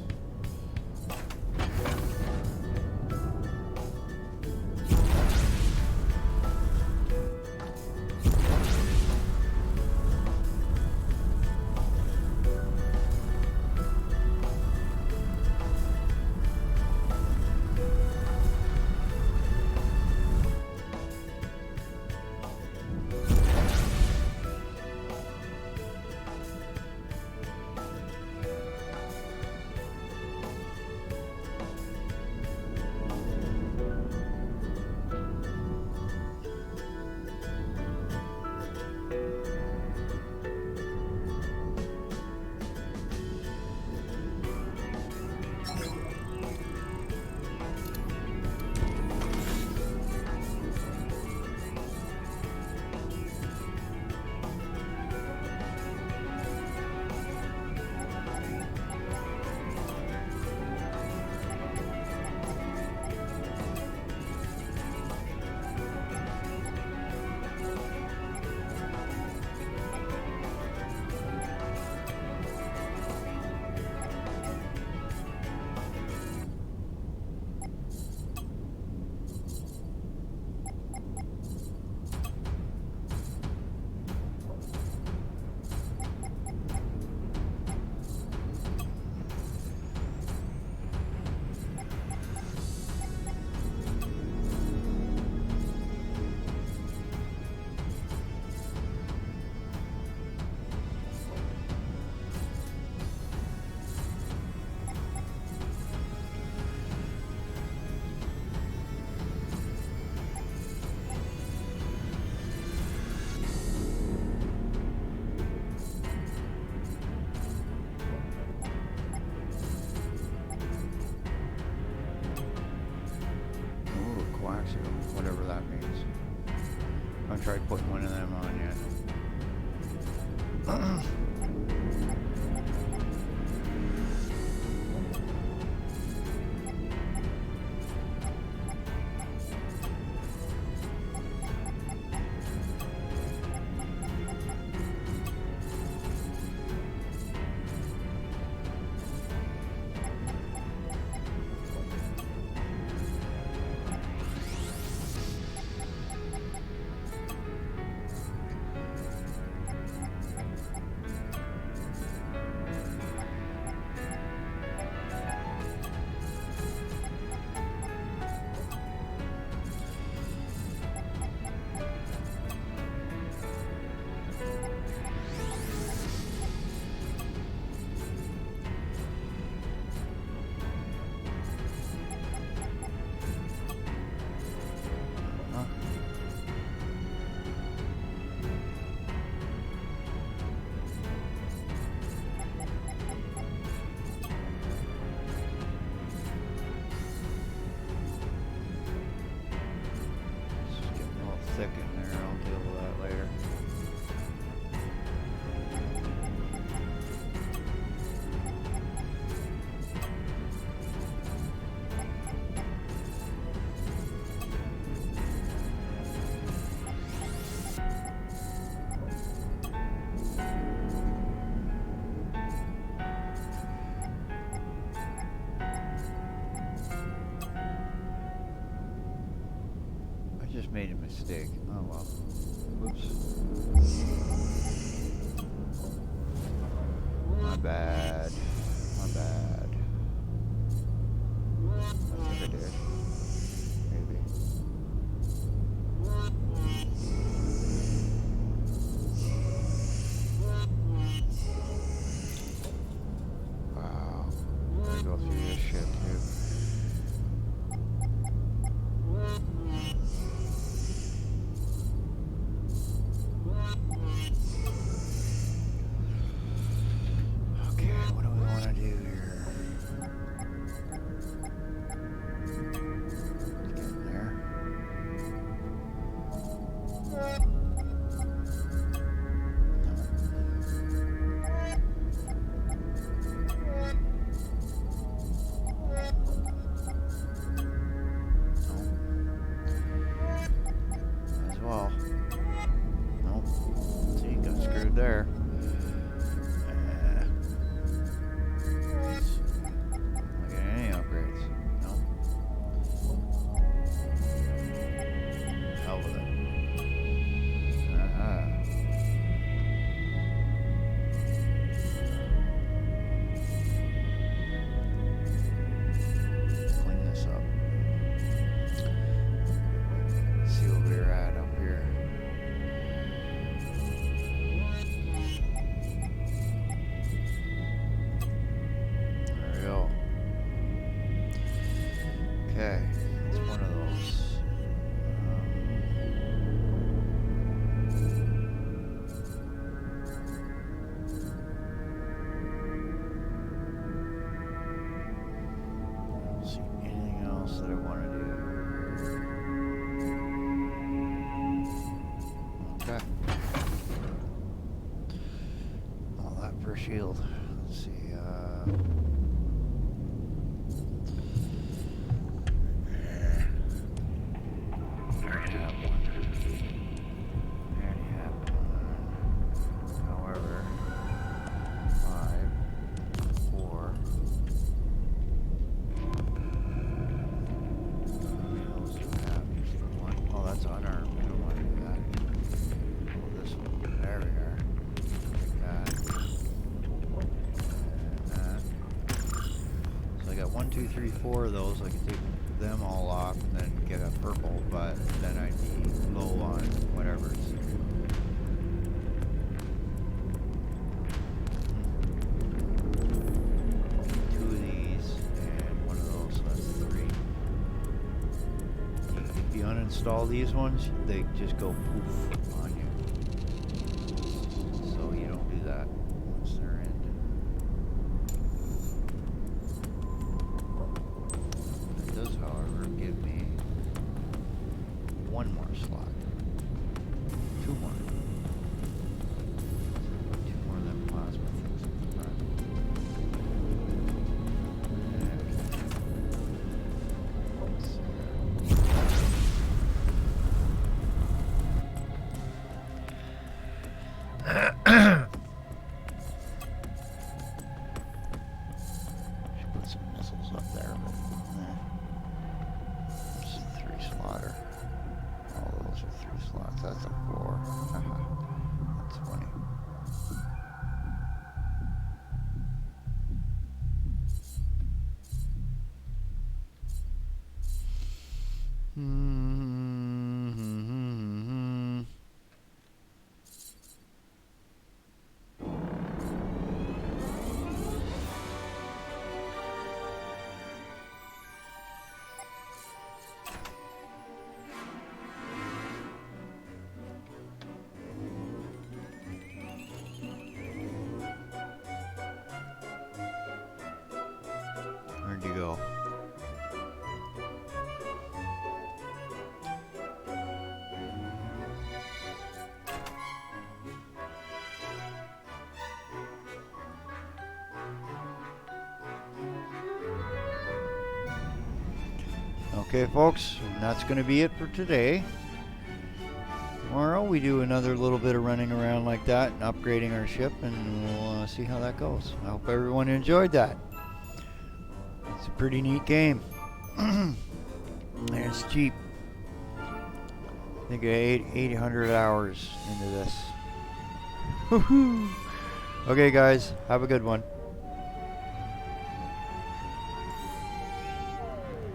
Whatever that means. I haven't tried putting one of them on yet. just made a mistake. Oh well. Whoops. My bad. My bad. I think I did. Maybe. Wow. Gotta go through this shit too. Okay, what do we want to do here? Let's get in there. As well. Nope. See, got screwed there. Not getting any upgrades. Nope. Hell with it. Clean this up. See what we're at up here. There we go. Okay, it's one of those. I don't see anything else that I want to do. Okay. All that for a shield. Let's see. Already have one. Already have one. However, 5, 4. How many of those do we have? Just the one. Oh, that's unarmed. We don't want to do that. Oh, this one. There we are. Like that. And that. So I got 1, 2, 3, 4 of those. I can take them all off and then get a purple, but then I'd be low on whatever. Two of these and one of those, so that's 3. If you uninstall these ones, they just go poof on you. So you don't do that once they're in. It does, however, give me one more slot. 2 more. 2 more of them plasma things at the front. Let's see there. Should put some missiles up there, but it's a 3 slotter. All those are 3 slots. That's a 4. Haha. That's funny. Where'd you go? Okay, folks, that's going to be it for today. Tomorrow we do another little bit of running around like that and upgrading our ship, and we'll see how that goes. I hope everyone enjoyed that. It's a pretty neat game. And it's cheap. I think 800 hours into this. Woohoo! Okay, guys, have a good one.